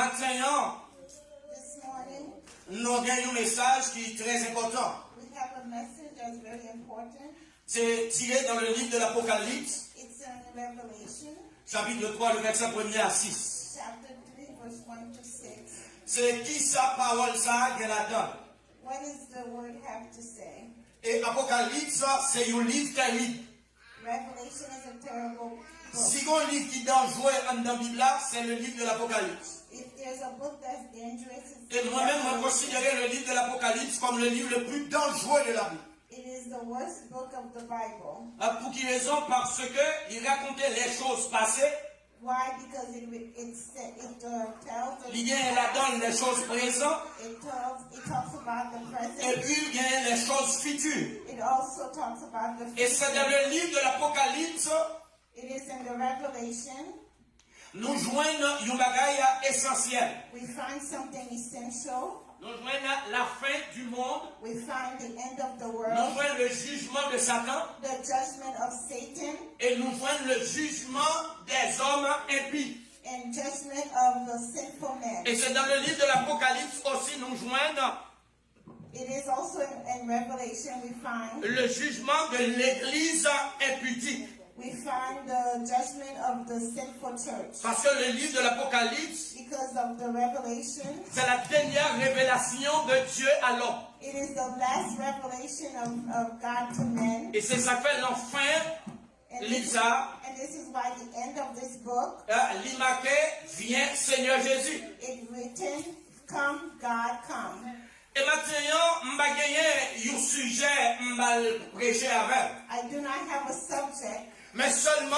Maintenant, This morning, nous avons un message qui est très important. we have a message that's very important. C'est tiré dans le livre de l'Apocalypse, It's in Revelation, chapitre 3, le verset 1er à 6. chapter 3, verse 1 to 6. C'est qui sa parole ça qu'elle a donne. What does the word have to say? Et Apocalypse, c'est un livre terrible. Revelation is a terrible book. Si on livre qui est dangereux dans la Bible, c'est le livre de l'Apocalypse. If there's a book that's dangerous, it's Et moi-même, je considère le livre de l'Apocalypse comme le livre le plus dangereux de la Bible. It is the worst book of the Bible. Pour quelle raison? Parce qu'il racontait les choses passées. Why? Because it tells Il y a là-dedans les choses présentes. it talks about the present. Et puis il y a les choses futures. It also talks about the Et c'est dans future. le livre de l'Apocalypse, It is in the Revelation nous joignons une bagaille essentielle. we find something essential. Nous joignons la fin du monde. We find the end of the Nous world, joignons le jugement de Satan. the judgment of Satan, Et nous joignons le jugement des hommes impies. and judgment of the sinful men. Et c'est dans le livre de l'Apocalypse aussi nous joignons It is also in Revelation we find le jugement de l'Église impudique. we find the judgment of the sinful church. Parce que le livre de l'Apocalypse, Because of the Revelation, c'est la dernière révélation de Dieu à l'homme. it is the last revelation of God to men. Et c'est ça que fait l'enfin, And Lisa, this is why the end of this book l'immaqué, viens Seigneur Jésus. is written, Come, God, come. Et maintenant, je vais gagner un sujet, je vais prêcher avec. I do not have a subject. Mais seulement,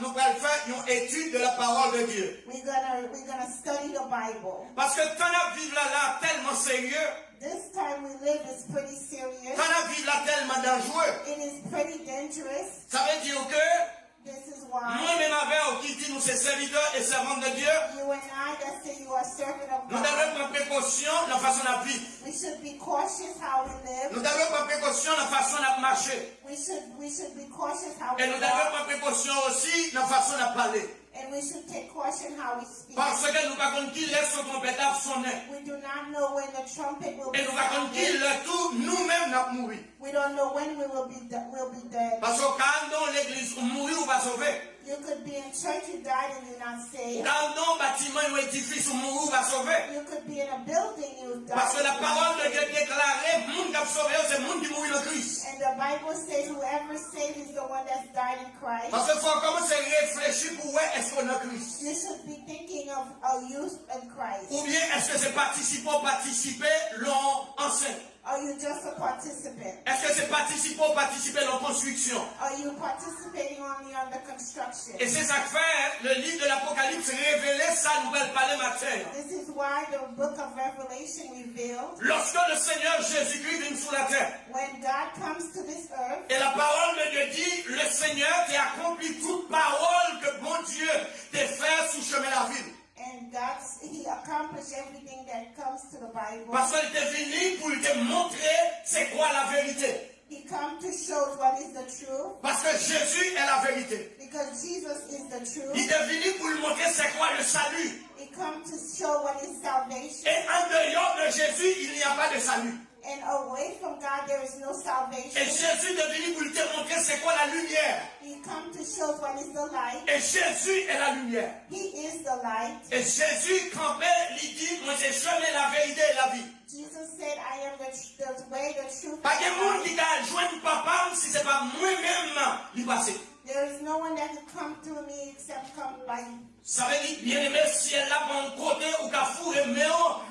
nous allons faire une étude de la parole de Dieu. We're gonna study the Bible. Parce que tant à vivre là tellement sérieux, This time we live is pretty serious. tant à vivre là tellement dangereux. It is pretty dangerous. Ça veut dire que This is why moi-même avec qui dit nous sommes serviteurs et servantes de Dieu, you and I that say you are servant of nous God, devons prendre précaution dans la façon de vivre. we should be cautious how we Nous live. devons prendre précaution dans la façon de marcher. We should be cautious how we Et nous devons walk, prendre précaution aussi dans la façon de parler. and we should take caution how we speak. Parce que nous ne savons pas qui laisse son trompetable sonner. We do not know when the trumpet will be Et nous ne savons pas qui sounded. le tout, nous-mêmes nous mourir. We don't know when we will be dead. Parce que quand dans l'église, on mourit ou pas sauver. You could be in church, you died, and you're not saved. Quand dans bâtiment ou édifice, on mourit ou pas sauver. You could be in a building, you died. Parce que la parole de Dieu déclarée, le monde qui a sauvé, c'est le monde qui mourit le Christ. And the Bible says whoever saved is the one that's died in Christ. Parce qu'il faut commencer à réfléchir pour voir est-ce qu'on a Christ. You should be thinking of a youth in Christ. Ou bien est-ce que c'est participer l'on enseigne. Are you just a participant? Est-ce que c'est participer l'on construction. Are you participating only on the construction? Et c'est ça que fait le livre de l'Apocalypse révéler sa nouvelle parler matin. This is why the book of Revelation revealed Lorsque le Seigneur Jésus-Christ vient sur la terre, when God comes to this earth, et la parole de Dieu dit, le Seigneur t'a accompli toute parole que bon Dieu t'a fait sur le chemin de la ville. and He accomplished everything that comes to the Bible. Parce qu'il était venu pour te montrer c'est quoi la vérité. He come to show what is the truth, Parce que Jésus est la vérité. because Jesus is the Il truth. est venu pour lui montrer c'est quoi le salut. He come to show what is salvation. Et en dehors de Jésus, il n'y a pas de salut. And away from God there is no Et salvation. Jésus est venu pour te montrer c'est quoi la lumière. He come to show what is the light. Et Jésus est la lumière. He is the light. Et Jésus campait, il dit, moi j'ai chemin, la vérité et la vie. Jesus said, I am the way, the truth, Pas de and monde the qui life. a joint papa si c'est pas moi-même qui passe. There is no one that can come to me except come by Ça veut dire, bien aimé, si elle l'a pas un côté ou qu'à fourrer, mais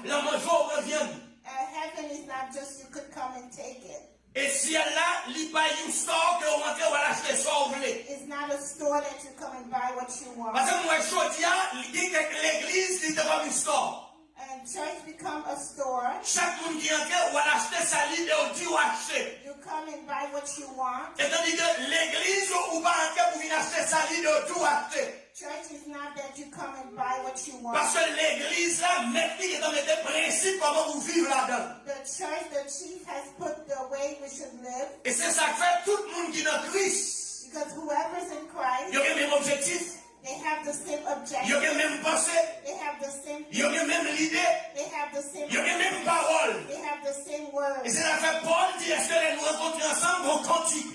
la mangeau revient. heaven is not just you could come and take it. Et si elle l'a, il pas une store que vous rentrez ou l'acheter ça vous voulez. It's not a store that you come and buy what you want. Parce que moi, je dis, il dit que l'église, il devant une store. And church become a store. Chaque monde qui entre ou acheter sa lit et on dit ou acheter. You come and buy what you want. Et tandis que l'église ou pas entrer pour venir acheter sa lit et tout acheter. Church is not that you come and buy what you want. Parce que l'église là, maintenant, dans les principes comment vous vivez là-dedans. The church, the chief has put the way we should live. Et c'est ça que fait tout le monde qui est dans Christ. Because whoever's in Christ, Il y a le même objectif. They have the same Ils ont objective. les mêmes pensées. They have the same. Ils ont les mêmes idées. They have the same. Ils ont les mêmes paroles. They have the same Et words. c'est la fait Paul dit, est-ce que les nous rencontrer ensemble vont cantique?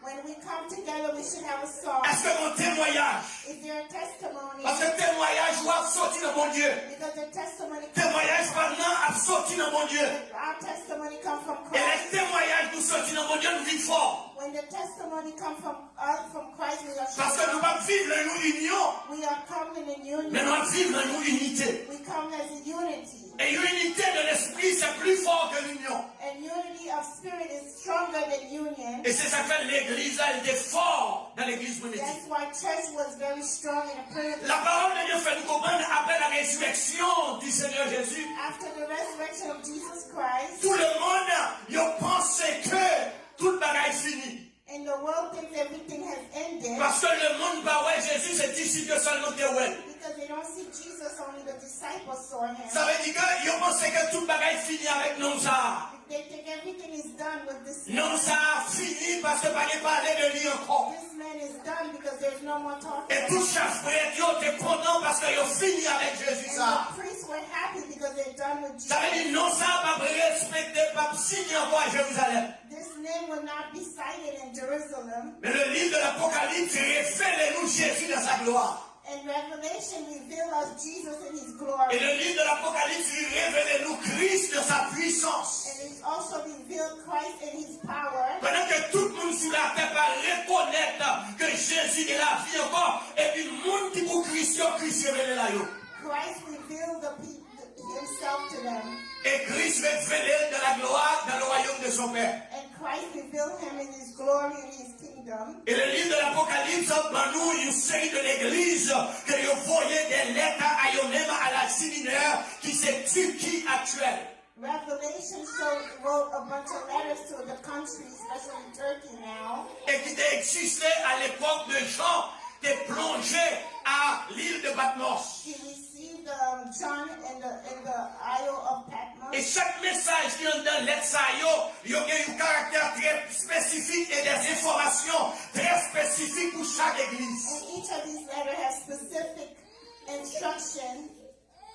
When we come together, we should have a song. Est-ce que mon témoignage? Is there a testimony? Parce que témoignage doit sortir de mon Dieu. Because the testimony Témoignage maintenant a sorti de mon Dieu. our testimony comes from Et Christ. les témoignages nous sortis de mon Dieu nous vivent fort. When the testimony comes from us, from Christ, we are Parce que nous ne vivons pas une union, we are coming in union. mais nous vivons une unité. We come as a unity. Et l'unité de l'esprit, c'est plus fort que l'union. And unity of spirit is stronger than union. Et c'est ça que l'église a été fort dans l'église primitive. That's why church was very strong in the primitive. La parole de Dieu fait nous comprendre après la résurrection du Seigneur Jésus. After the resurrection of Jesus Christ, Tout le monde a pensé que toute bagaille est finie. and the world thinks everything has ended Parce que le monde va ouais Jésus, c'est disciple seulement que ouais. because they don't see Jesus, only the disciples saw him. Ça veut dire qu'ils ont pensé que toute bagaille est finie avec nous ça. They think everything is done with this Non, ça a fini parce que pas parler de lui encore. This man is done because there's no more talking. Et tout chaque frère, ils ont été contents parce qu'ils ont fini avec Jésus And ça. the priests were happy because they're done with Ça veut Jesus. dire non, ça va pas respecter, pas signer encore à Jérusalem. This name will not be cited in Jerusalem. Mais le livre de l'Apocalypse révèle-nous Jésus dans sa gloire. And Revelation reveals us Jesus in his Et glory. le livre de l'Apocalypse révèle-nous Christ dans sa puissance. And it also reveals Christ in his power. Pendant que tout le monde sur la terre va reconnaître que Jésus est la vie encore, et puis le monde qui pour Christ, Christ révèle là. Christ revealed himself to them. Et Christ révèle de la gloire dans le royaume de son Père. And Christ revealed him in his glory in his kingdom. Et le livre de l'Apocalypse dans nous une série de l'église que vous voyez des lettres à eux-mêmes à la séminaire qui c'est Turquie actuelle. Revelation wrote a bunch of letters to the country, especially Turkey now. Et qui existait à l'époque de Jean, qui est plongé à l'île de Patmos. He received John in the Isle of Patmos. Et chaque message qui est dans lettre ça, il y a un caractère très spécifique et des informations très spécifiques pour chaque église. And each of these letters has specific instruction.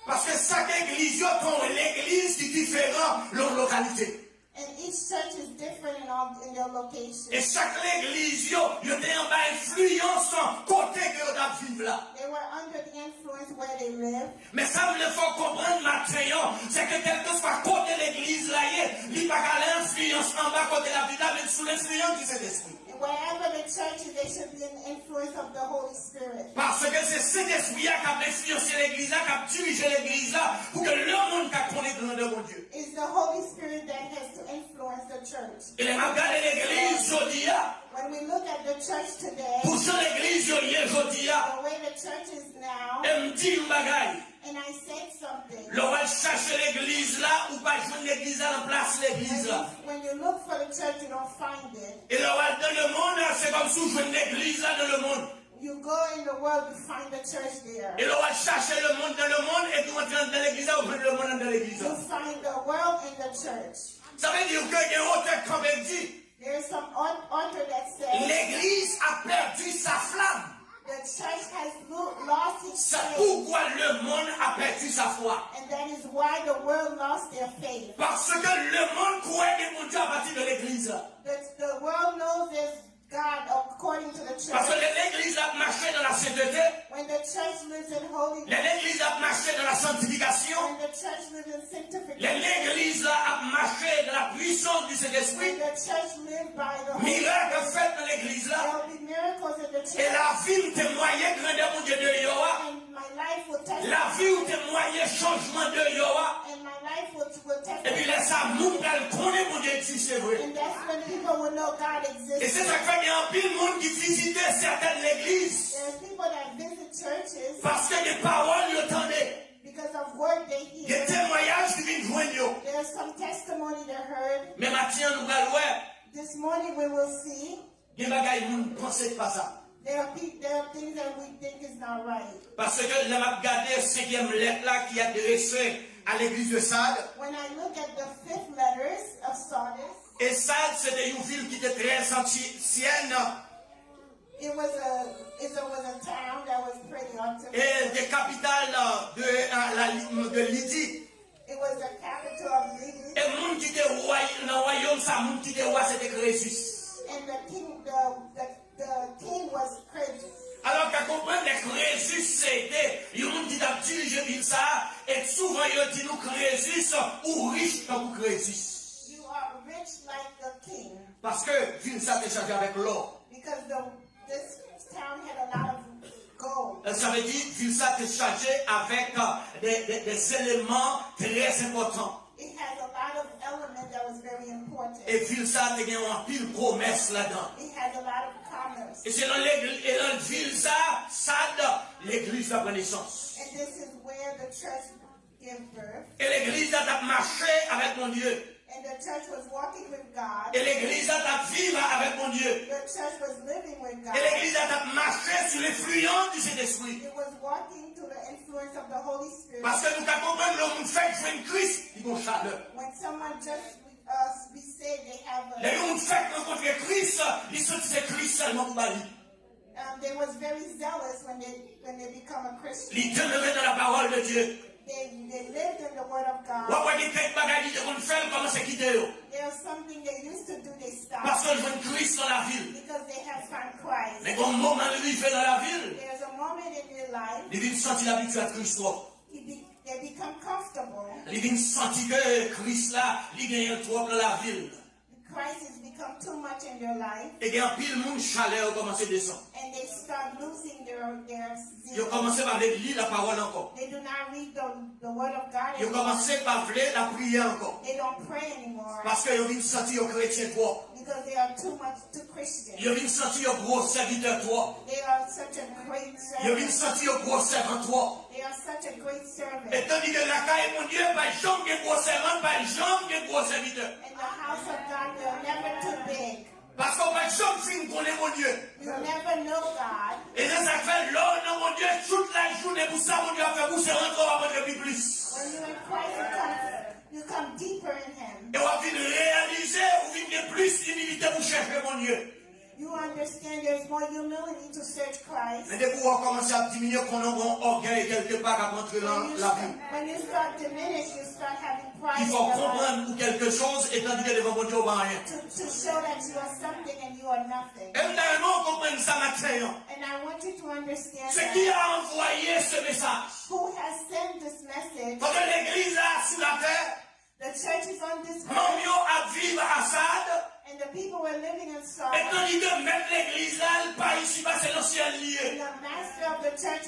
Parce que chaque église, il y a l'église qui est différente dans la localité. And each church is different in their location. Et chaque église, il y a une influence côté que vous avez vivre là. They were under the influence where they live. Mais ça, il faut comprendre maintenant, c'est que quel que soit côté l'église là, il n'y a pas l'influence en bas côté la vie, mais sous l'influence du Saint-Esprit. And wherever the church is, there should be an influence of the Holy Spirit. Parce que c'est Saint-Esprit qui a influencé l'église là, qui a dirigé l'église là, pour que le monde qui connaît le nom de mon Dieu. It's the Holy Spirit that has to influence the church. Et les regarder l'église aujourd'hui, When we look at the church today, pour ça l'église aujourd'hui, the way the church is now, elle me dit une bagaille. and I said something. L'on va chercher l'église là, ou pas jouer l'église là, en place l'église là. When you look for the church, you don't find it. Et l'on va dans le monde, c'est comme si on jouait l'église là dans le monde. You go in the world, you find the church there. Et l'on va chercher le monde dans le monde, et puis on entre dans l'église là, on fait le monde dans l'église là. You find the world in the church. Ça veut dire qu'il y a un auteur comme il dit, There's some author that says l'église a perdu sa flamme. the church has lost its C'est faith. pourquoi le monde a perdu sa foi. And that is why the world lost their faith. Parce que le monde croit que mon Dieu à partir de l'église. The world knows there's God according to the Parce que church. l'église a marché dans la sainteté, When the church lives in holiness, l'église a marché dans la sanctification, when the church lives in sanctification, l'église a marché dans la puissance du when Saint-Esprit, the church lives by the Holy miracle Spirit, fait dans l'église là, there will be miracles in the et church. la vie où témoignait grandeur mon Dieu de Yoa, And my life will la testify. vie où témoignait changement de Yoa, And my life will et puis testify. laisse ça mourir, connaît mon Dieu existe, c'est vrai. And that's when people will know God Et c'est exists. ça qui fait qu'il y a un pile monde qui visitait certaines églises, There's people that visit churches parce que des paroles ils entendaient, because of word they des hear. témoignages qui viennent joindre. There's some testimony they heard. Mais maintenant, nous allons voir, This morning we will see des bagailles, nous ne pensons pas ça. there are things that we think is not right. Parce que là, m'a regardé la 5e lettre là qui est adressée à l'église de Sade. When I look at the 5th letters of Sardis, Et Sade, c'était une ville qui était très ancienne. It was a town that was pretty awesome. Et des capitales de Lydie. It was the capital of Lydia. Et le monde qui était roi dans le royaume, ça, le monde qui était roi, c'était Crésus. And the king was Croesus. Alors qu'à comprendre que Crésus, c'était le monde qui a dirigé ville ça, et souvent il dit nous Crésus ou riche comme Crésus. You are rich like the king. Parce que ville ça était chargé avec l'or. Because this town had a lot of gold. Ça veut dire ville ça était chargé avec des éléments très importants. It has a lot of elements that was very important. Et ville ça était un pile promesse là-dedans. It has a lot of commerce. Et c'est dans l'église, et dans ville ça, l'église a pris naissance. And this is where the church gave birth. Et l'église a marché avec mon Dieu. And the church was walking with God. Et l'église a vécu avec mon Dieu. The church was living with God. Et l'église a marché sur l'influence du Saint-Esprit. It was walking to the influence of the Holy Spirit. Parce que nous comprenons l'homme fait jouer Christ, il a une chaleur. When someone just be saved, they have a. Les hommes fait rencontrer Christ, ils sont c'est Christ seulement pour Bali. They was very zealous when they become a Christian. Ils demeuraient dans la parole de Dieu. They lived in the Word of God. There's something they used to do, they stopped. Parce que je veux Christ dans la ville. Because they have found Christ. Mais quand moment il fait dans la ville, There's a moment in your life, ils viennent sentir l'habitude de Christ. they become comfortable. Ils viennent sentir que Christ là, il gagne trop dans la ville. Christ has become too much in your life. Et il y a un pile monde chaleur commence à descendre. And they start losing their Ils zeal. ont commencé par lire la parole encore. They do not read the Word of God Ils ont anymore. commencé par la prière encore. They don't pray anymore. Parce qu'ils viennent sentir aux chrétiens toi. Because they are too much too Christian. Ils viennent sentir aux gros serviteurs toi. They are such a great Ils viennent servant. sentir aux gros servants toi. They are such a great servant. Et tandis que la caille mon Dieu, pas jamais de gros servants, pas jamais de gros serviteurs. And the house of God will never too big. Parce qu'on va jamais finir connaître mon Dieu. You'll never know God. Et là, ça fait l'or dans mon Dieu toute la journée pour ça, mon Dieu a fait pour se rendre à votre plus. When you're in Christ, you come deeper in Him. Et on va venir réaliser, on vient de plus d'humilité pour chercher mon Dieu. You understand there's more humility to search Christ. Mais dès qu'on va commencer à diminuer, qu'on a un orgueil quelque part à rentrer dans la vie. When you start diminish, you start having Il pride in faut your life comprendre ou quelque chose et tandis que devant mon Dieu, on va rien. to show that you are something and you are nothing. Et nous on comprend ça maintenant. And I want you to understand C'est qui that a envoyé ce message? who has sent this message. Parce que l'église là sur la terre, The church is on this mon earth, Dieu a vivre à Assad. and the people were living in Et Sodom. tandis que mettre l'église là, le pas ici, c'est l'ancien And lieu. the master of the church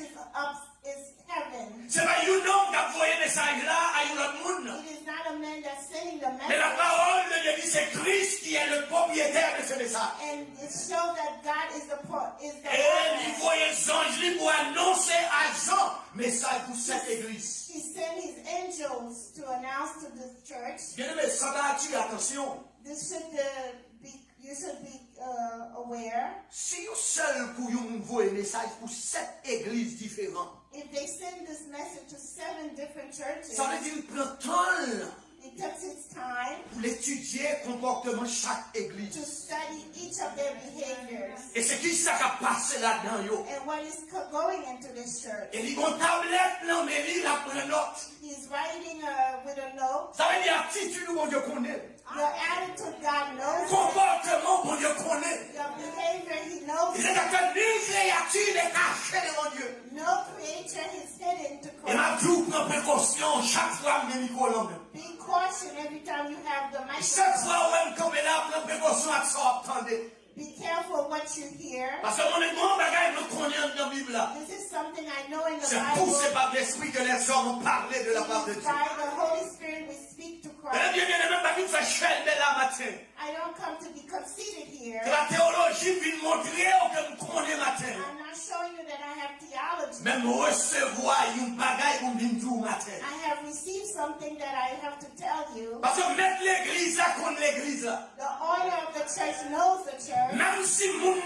is heaven. C'est pas un homme qui a envoyé le message là à un autre monde. It is not a man that's sending the Mais la message. parole de Dieu, c'est Christ qui est le propriétaire de ce message. And it shows that God is the Et il owner. voyait les anges pour annoncer à Jean, message pour cette église. He sent his angels to announce to the church. Bien aimé, ça va attirer attention. This should you should be aware. Si vous seul pour envoyer un message pour 7 églises différentes, If they send this message to 7 different churches, ça veut dire qu'il prend temps it takes its time pour étudier le comportement de chaque to église. study each of their behaviors Et c'est qui ça qui a passé là-dedans, yo? and what is going into this church. Et il y a une tablette, là, mais il a pris note. He's writing with a note. Ça veut dire attitude, mon Dieu connaît. Your attitude, God knows. Comportement, mon Dieu connaît. Your behavior, He knows. Il est que ni créature n'est cachée devant Dieu. No creature is hidden to Et ma Christ. vie prend précaution chaque fois que je micro là. Be caution every time you have the Chaque microphone. fois où je suis là, prends précaution à ça, attendez. Be careful what you hear. Parce que mon grand bagage me connaît dans la Bible là. This is something I know in the C'est Bible. poussé par l'esprit que les hommes ont parlé de la part de It is Dieu. by the Holy Spirit we speak to Et Christ. bien, même pas qu'il fait chelle de la matin. I don't come to be conceited here. Que la théologie vient montrer que nous connaissons matin. I'm not showing you that I have theology. Même recevoir un bagage qu'on vient tout matin. I have received something that I have to tell you. Parce que mettre l'église là contre l'église là. The order of the church knows the church. Même si le monde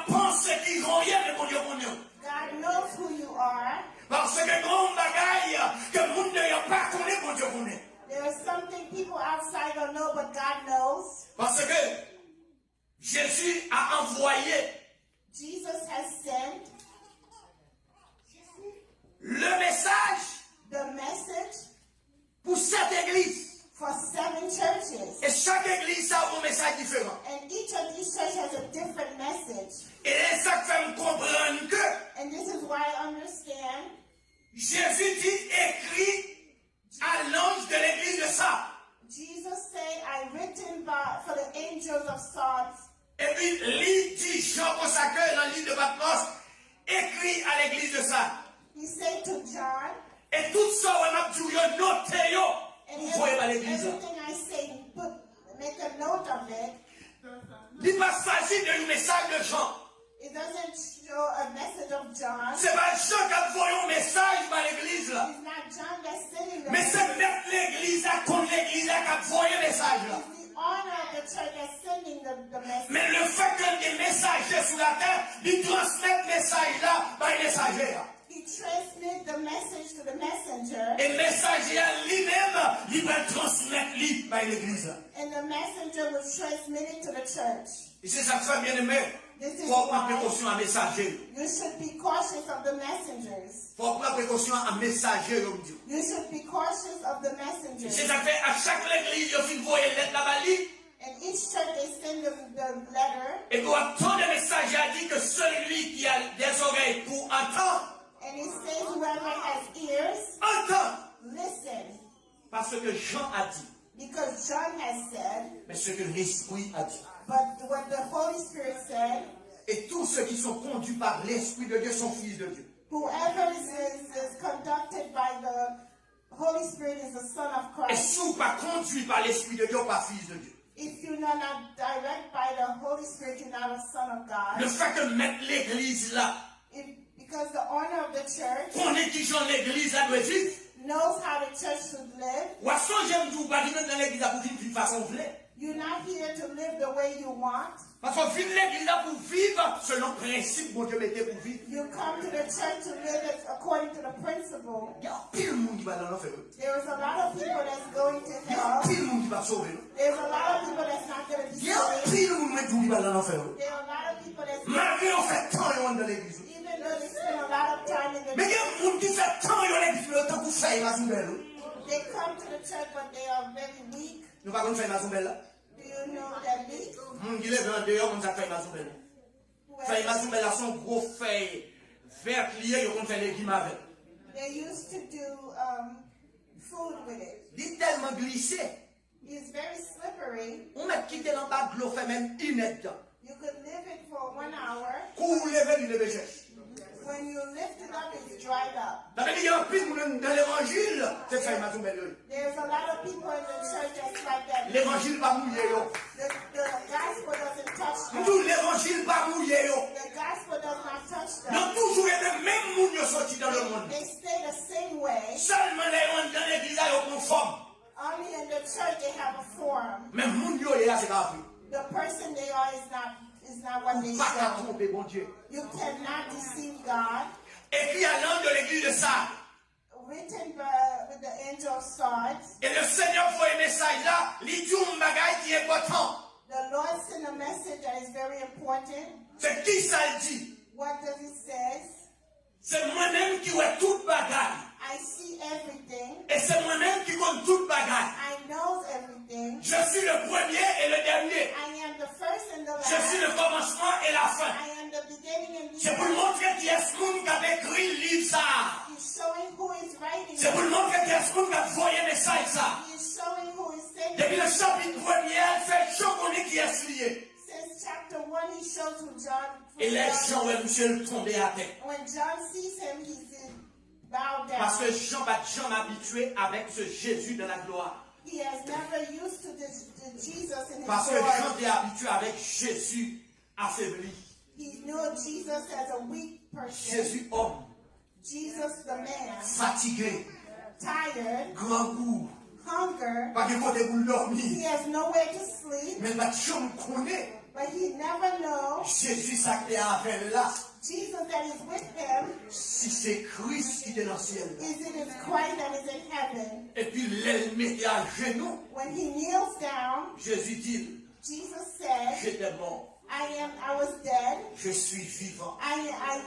pense qu'ils n'ont rien, mais mon Dieu connaît. God knows who you are. Parce que grand bagage que le monde n'a pas connaît, mon Dieu connaît. There is something people outside don't know, but God knows. Parce que Jésus a envoyé Jesus has sent le message the message pour cette église. for 7 churches. Et chaque église a un message différent. And each of these churches has a different message. Et ça fait me comprendre que And this is why I understand Jésus dit écrit à l'ange de l'église de Sardes. Jesus said, I written for the angels of Sardes. Et puis, lui dit Jean consacré dans le livre de Patmos, écrit à l'église de Sardes. He said to John, Et tout ça, on a dit, notez, and vous voyez pas l'église. everything I say, make a note of it. Il ne va s'agir d'un message de Jean. It doesn't show a message of John. Ce n'est pas Jean qui a envoyé un message par l'église. Là. It's not John that's sending the Mais message. c'est mettre l'église à contre l'église qui a envoyé un message. Là. It's the honor of the church that's sending the message. Mais le fait que des messagers sur la terre, ils transmettent le message là par les messagers. He transmits the message to the messenger, Et le messager lui-même, il va transmettre lui par l'église. and the messenger will transmit it to the church. Et c'est ça que ça bien aimé. Il faut prendre précaution à messager. You should be cautious of the messengers. Il faut prendre précaution à messager. You should be cautious of the messengers. C'est ça que fait à chaque église, il faut envoyer une lettre là-bas. And each church they send them the letter, Et pour tant de messagers a dit que celui qui a des oreilles pour entendre, and it says whoever has ears, entend. listen. Parce que Jean a dit, Because John has said, mais ce que l'Esprit a dit. but what the Holy Spirit said, Et tous ceux qui sont conduits par l'Esprit de Dieu sont fils de Dieu. whoever is conducted by the Holy Spirit is the Son of Et Christ. si vous pas conduit par l'Esprit de Dieu, pas fils de Dieu. If you're not direct by the Holy Spirit, you're not a son of Le God. fait que mettre l'église là, Because the owner of the church qu'on est qui dans l'église là doit vivre. knows how the church should live. Ou à son j'aime tout, pas dire dans l'église là pour vivre d'une façon vraie. You're not here to live the way you want. Parce qu'on vit l'église là pour vivre selon le principe que Dieu mettait pour vivre. You come to the church to live it according to the principle. Il y a pile de monde qui va dans l'enfer. There is a lot of people that's going to Il y a hell. pile de monde qui va sauver. There's a lot of people that's not going to be Il y a saved. pile de monde qui va dans l'enfer. There are a lot of people that's Malgré on fait tant de monde dans l'église. even though they spend a lot of time in the Mais il y a des gens qui fait tant dans l'église, mais autant pour faire ma zoubelle. they come to the church but they are very weak. Nous ne pouvons pas faire ma zoubelle là. Do you know that weak? Mon qui lève en dehors, on a fait ma zoubelle. Faire ma zoubelle là, son gros feuille vert lié, on fait les guimauves avec. They used to do food with it. Il est tellement glissé. It's very slippery. On met quitter dans bas de l'eau, fait même une aide. You could live it for 1 hour. Pour lever, il lève cherche. When you lift it up, it's dried up. Il y a un pile dans l'évangile, c'est faire ma zoubelle. There's a lot of people in the church that's like that. L'évangile va mouiller. The gospel doesn't touch them. Tout l'évangile va mouiller. The gospel does not touch them. Donc toujours les mêmes monde qui sont sortis dans le monde. They stay the same way. Seulement les gens dans l'église sont conformes. Only in the church they have a form. Mais monde qui est là, c'est pas vrai. The person they are is not what they Pas qu'à show. tromper bon Dieu. You cannot deceive God. Écrit à l'ange de l'église de Sardes. Written with the angel of Sardes. Et le Seigneur voit un message là, il dit un bagage qui est important. The Lord sent a message that is very important. C'est qui ça le dit? What does it say? C'est moi-même qui vois toute bagage. I see everything. Et c'est moi-même qui compte toute bagage. I know everything. Je suis le premier et le dernier. I am the first and the Je suis last. le commencement et la fin. I am the beginning and the C'est pour end. montrer qui est ce monde qui a écrit le livre ça. He's showing who is writing C'est pour it. montrer qui est ce monde qui a envoyé un message ça. He's showing who is sending Depuis le it. chapitre 1er, elle fait chaud qu'on est qui est lié. Since chapter 1, he shows who John. Et les gens, ouais, monsieur, le tomber à terre. When John sees him, he's bowed Parce down. que Jean va jamais habitué avec ce Jésus de la gloire. He has never used to this Jesus in his Parce que glory. Jean est habitué avec Jésus affaibli. He knew Jesus as a weak person. Jésus homme, Jesus the man, fatigué, tired, grand goût, hunger. pas de côté pour He dormir. has nowhere to sleep, Mais ma chambre connaît but he never knows Jésus sacré avec là. Jesus that is with him. Si c'est Christ qui est dans le ciel. Is it is Christ that is in heaven? Et puis l'elle mettait à genoux. When he kneels down, Jésus dit, Jesus said, j'étais mort. I was dead. Je suis vivant. I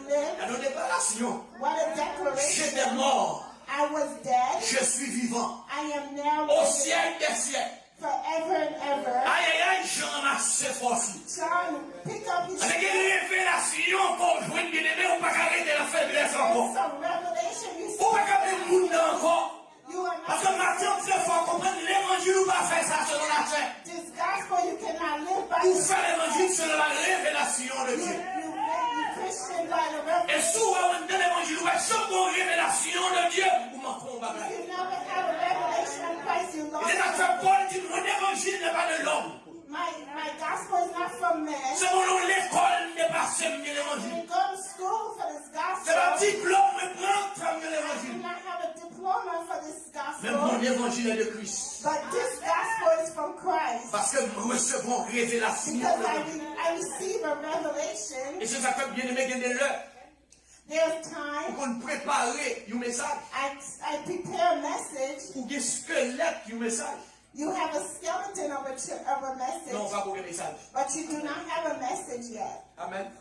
lived. La déclaration. What a declaration. J'étais mort. I was dead. Je suis vivant. I am now Au living siècle des siècles. forever and ever. Aïe, aïe, aïe, j'en ramasse force. John, pick up his Avec une révélation pour jouer une bien-aimée, on ne peut pas arrêter la faiblesse encore. some revelation you On ne peut pas arrêter le monde encore. You are Parce not que maintenant, il faut comprendre l'évangile ou pas faire ça selon la chair. this gospel, you cannot live by Ou faire l'évangile selon la révélation de Dieu. you Christian by the Et revelation. souvent, on donne l'évangile, ou sans une révélation de Dieu, ou manquons au bagage. You never have a revelation of Christ, you Et lost c'est it. ça que Paul dit, mon évangile n'est pas de l'homme. My gospel is not from man. C'est mon l'école n'est pas celle de I l'évangile. didn't go to school for this C'est un gospel. diplôme, mais prends comme de I do l'évangile. not have a diploma for this Mais mon gospel. évangile est de Christ. But this gospel is from Christ. Parce que nous recevons révélation. Because I receive a revelation. Et c'est ça que bien aimé, il y a l'heure There's time. pour nous préparer un message. I prepare a message. Ou un squelette un message. You have a skeleton of a Non, message, pas pour un message. but you do not have a message yet. Amen.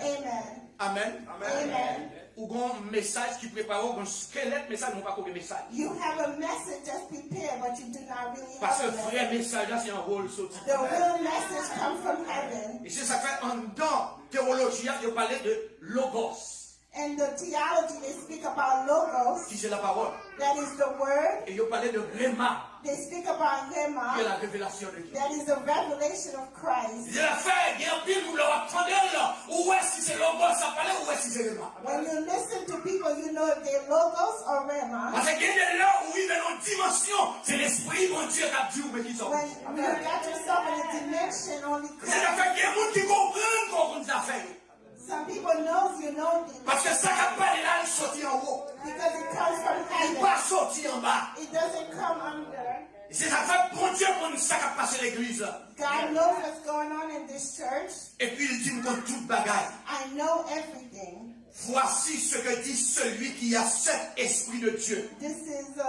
Amen. Amen. Amen. Ou un message qui prépare, un squelette message, non pas pour un message. You have a message that's prepared, but you do not really Parce que have le a vrai message. message là, c'est un rôle sauté. The real message comes from heaven. Et c'est ça fait en dans théologie, il parlait de logos, And the theology, they speak about logos, qui c'est la parole. that is the word. Et il parlait de rhéma, They speak about qui est Rhema, la révélation de Dieu. that is the revelation of Christ. Il a fait, il y a un pile où l'on attendait là. Où est-ce que c'est logos, ça parlait, où est-ce que c'est rhéma. When you listen to people, you know if they're logos or Rhema. Parce qu'il y a là où il y a une dimension, c'est l'esprit, mon Dieu, qui a dit où qui sont. When you got yourself in a dimension, only C'est la Christ. fait qu'il y a des gens qui comprennent qu'on nous a fait. Some people knows you know them Parce que ça n'a pas l'air de sortir en haut. because it comes from Il heaven. va sortir en bas. It doesn't come under. Et c'est ça fait bon Dieu pour nous ça qui a passé l'église. God knows what's going on in this church. Et puis il dit comme toute bagaille. I know everything. Voici ce que dit celui qui a 7 esprits de Dieu This is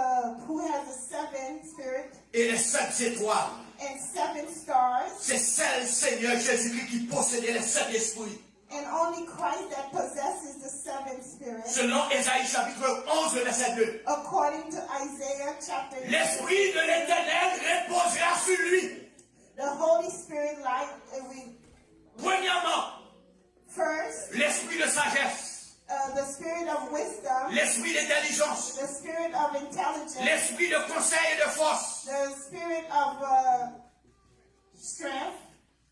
who has a 7 spirit et les 7 étoiles. and 7 stars, C'est celle Seigneur Jésus-Christ qui possédait les 7 esprits. and only Christ that possesses the 7 spirits. Selon Ésaïe chapitre 11 verset 2. According to Isaiah chapter 8, L'esprit de l'Éternel reposera sur lui. the Holy Spirit light Premièrement, first, l'esprit de sagesse, the spirit of wisdom, l'esprit d'intelligence, the spirit of intelligence, l'esprit de conseil et de force, the spirit of strength,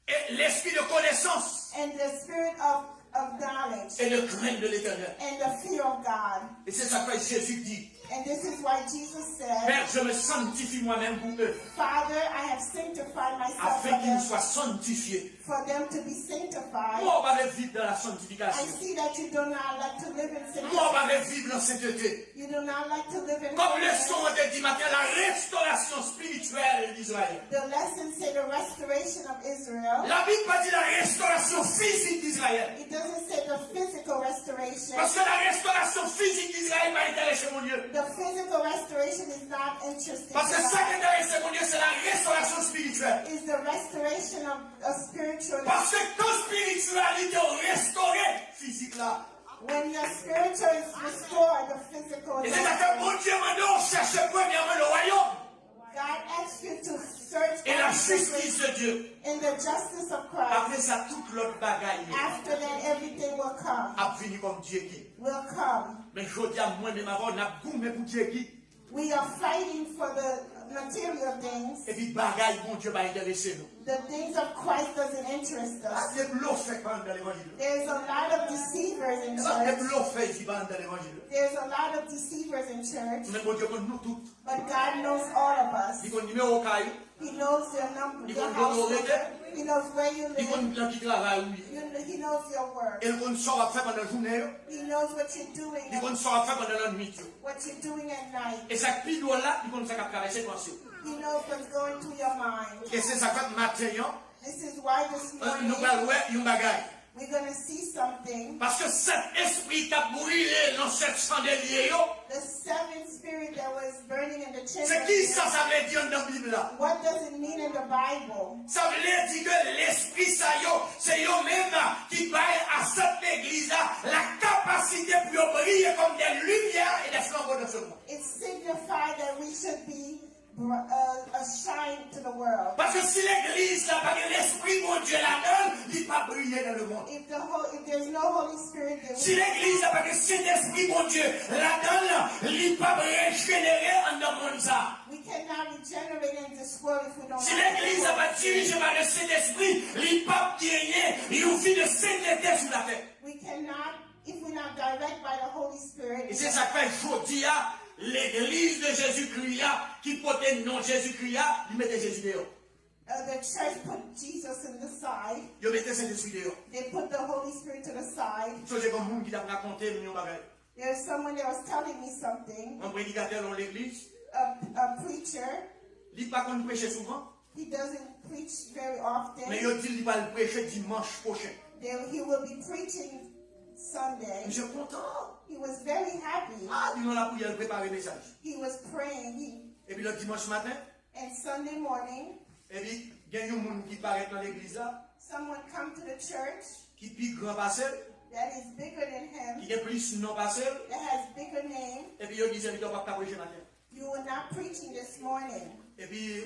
et l'esprit de connaissance and the spirit of knowledge, et de crainte de l'Éternel. and the fear of God. Et c'est ça que Jésus dit. And this is why Jesus said, Père, je me sanctifie moi-même pour eux, Father, I have sanctified myself afin qu'ils for soient sanctifiés. them to be sanctified. Moi, on va vivre dans la I sanctification. see that you do not like to live in sin. Moi, on va vivre dans cette sainteté. You do not like to live in Comme le holiness. son a dit matin, la restauration spirituelle d'Israël. The lesson say the restoration of Israel. La Bible pas dit la restauration physique d'Israël. It doesn't say the physical restoration. Parce que la restauration physique d'Israël m'a intéressé, mon Dieu. The physical restoration is not interesting. Parce que to ça qui God. intéresse, mon Dieu, c'est la restauration spirituelle. Is the restoration of a spiritual. Parce que quand spiritualité est restaurée, physique là. When your spiritual is restored, the physical Et is c'est ça que mon Dieu m'a dit, on cherche premièrement le royaume God asks you to search et la after justice de Dieu. in the justice of Christ. Après ça, toute l'autre bagaille After that, everything will come. a fini comme Dieu qui. Will come. Mais je dis à moi-même avant, on a goûté pour Dieu qui. We are fighting for the material things. Et puis bagaille, mon Dieu, va intéresser nous. The things of Christ doesn't interest Ah, us. c'est bluff fait quand même dans l'évangile. There's a lot of deceivers in C'est church. bluff fait ici dans l'évangile. There's a lot of deceivers in church. Mais mon Dieu, connaît nous tous. But God knows all of us. Il connaît numéro au caillou. He knows your number, He your knows house your number. letter. He knows where you Il live. connaît là qui travaille, oui. He knows your work. Et il connaît ça va faire pendant la journée. He knows what you're doing, Il connaît ça va faire pendant la nuit. what you're doing at night. Et ça pile là, il connaît ça qui a traversé pensée. He knows what's going through your mind. Et c'est ça fait matin, This is why this morning nous allons voir une bagaille. We're going to see something. Parce que cet esprit qui a brûlé dans cette chandelier, The seventh spirit that was burning in the c'est chimney. qui ça veut dire dans la Bible là? What does it mean in the Bible? Ça veut dire que l'esprit ça c'est eux même qui baille à cette église là la capacité pour briller comme des lumières et des flambeaux de ce monde. It signifies that we should be a shine to the world. Parce que si l'église n'a pas l'esprit mon Dieu la donne, il va briller dans le monde. If there's no Holy Spirit, then Si l'église n'a pas le Saint-Esprit mon Dieu la donne, il va régénérer en le monde ça. we cannot regenerate in this world if we don't. Si have l'église the n'a Holy pas dirigé par le Saint-Esprit, il va gagner, il ouvre de sainteté sur la terre. We cannot, if we're not directed by the Holy Spirit. Et c'est ça que aujourd'hui, l'église de Jésus-Christ, qui portait le nom de Jésus-Christ, il mettait Jésus dehors. The church put Jesus in the side. Il mettait Saint-Esprit dehors. They put the Holy Spirit to the side. C'est comme monde qui t'a raconté million bagages. There's someone that was telling me something. Un prédicateur dans l'église, A preacher. il ne pas qu'on prêcher souvent, He doesn't preach very often. mais il dit qu'il va le prêcher dimanche prochain. He will be preaching Sunday. Je suis content. He was very happy. Ah, dis-nous là pour y aller préparer le message. He was praying. Et puis le dimanche matin, And Sunday morning, et puis il y a un monde qui paraît dans l'église là, someone come to the church qui pique grand passel, that is bigger than him, qui a plus non passel, that has bigger name. et puis il dit il ne doit pas prêcher matin. You were not preaching this morning. Et puis,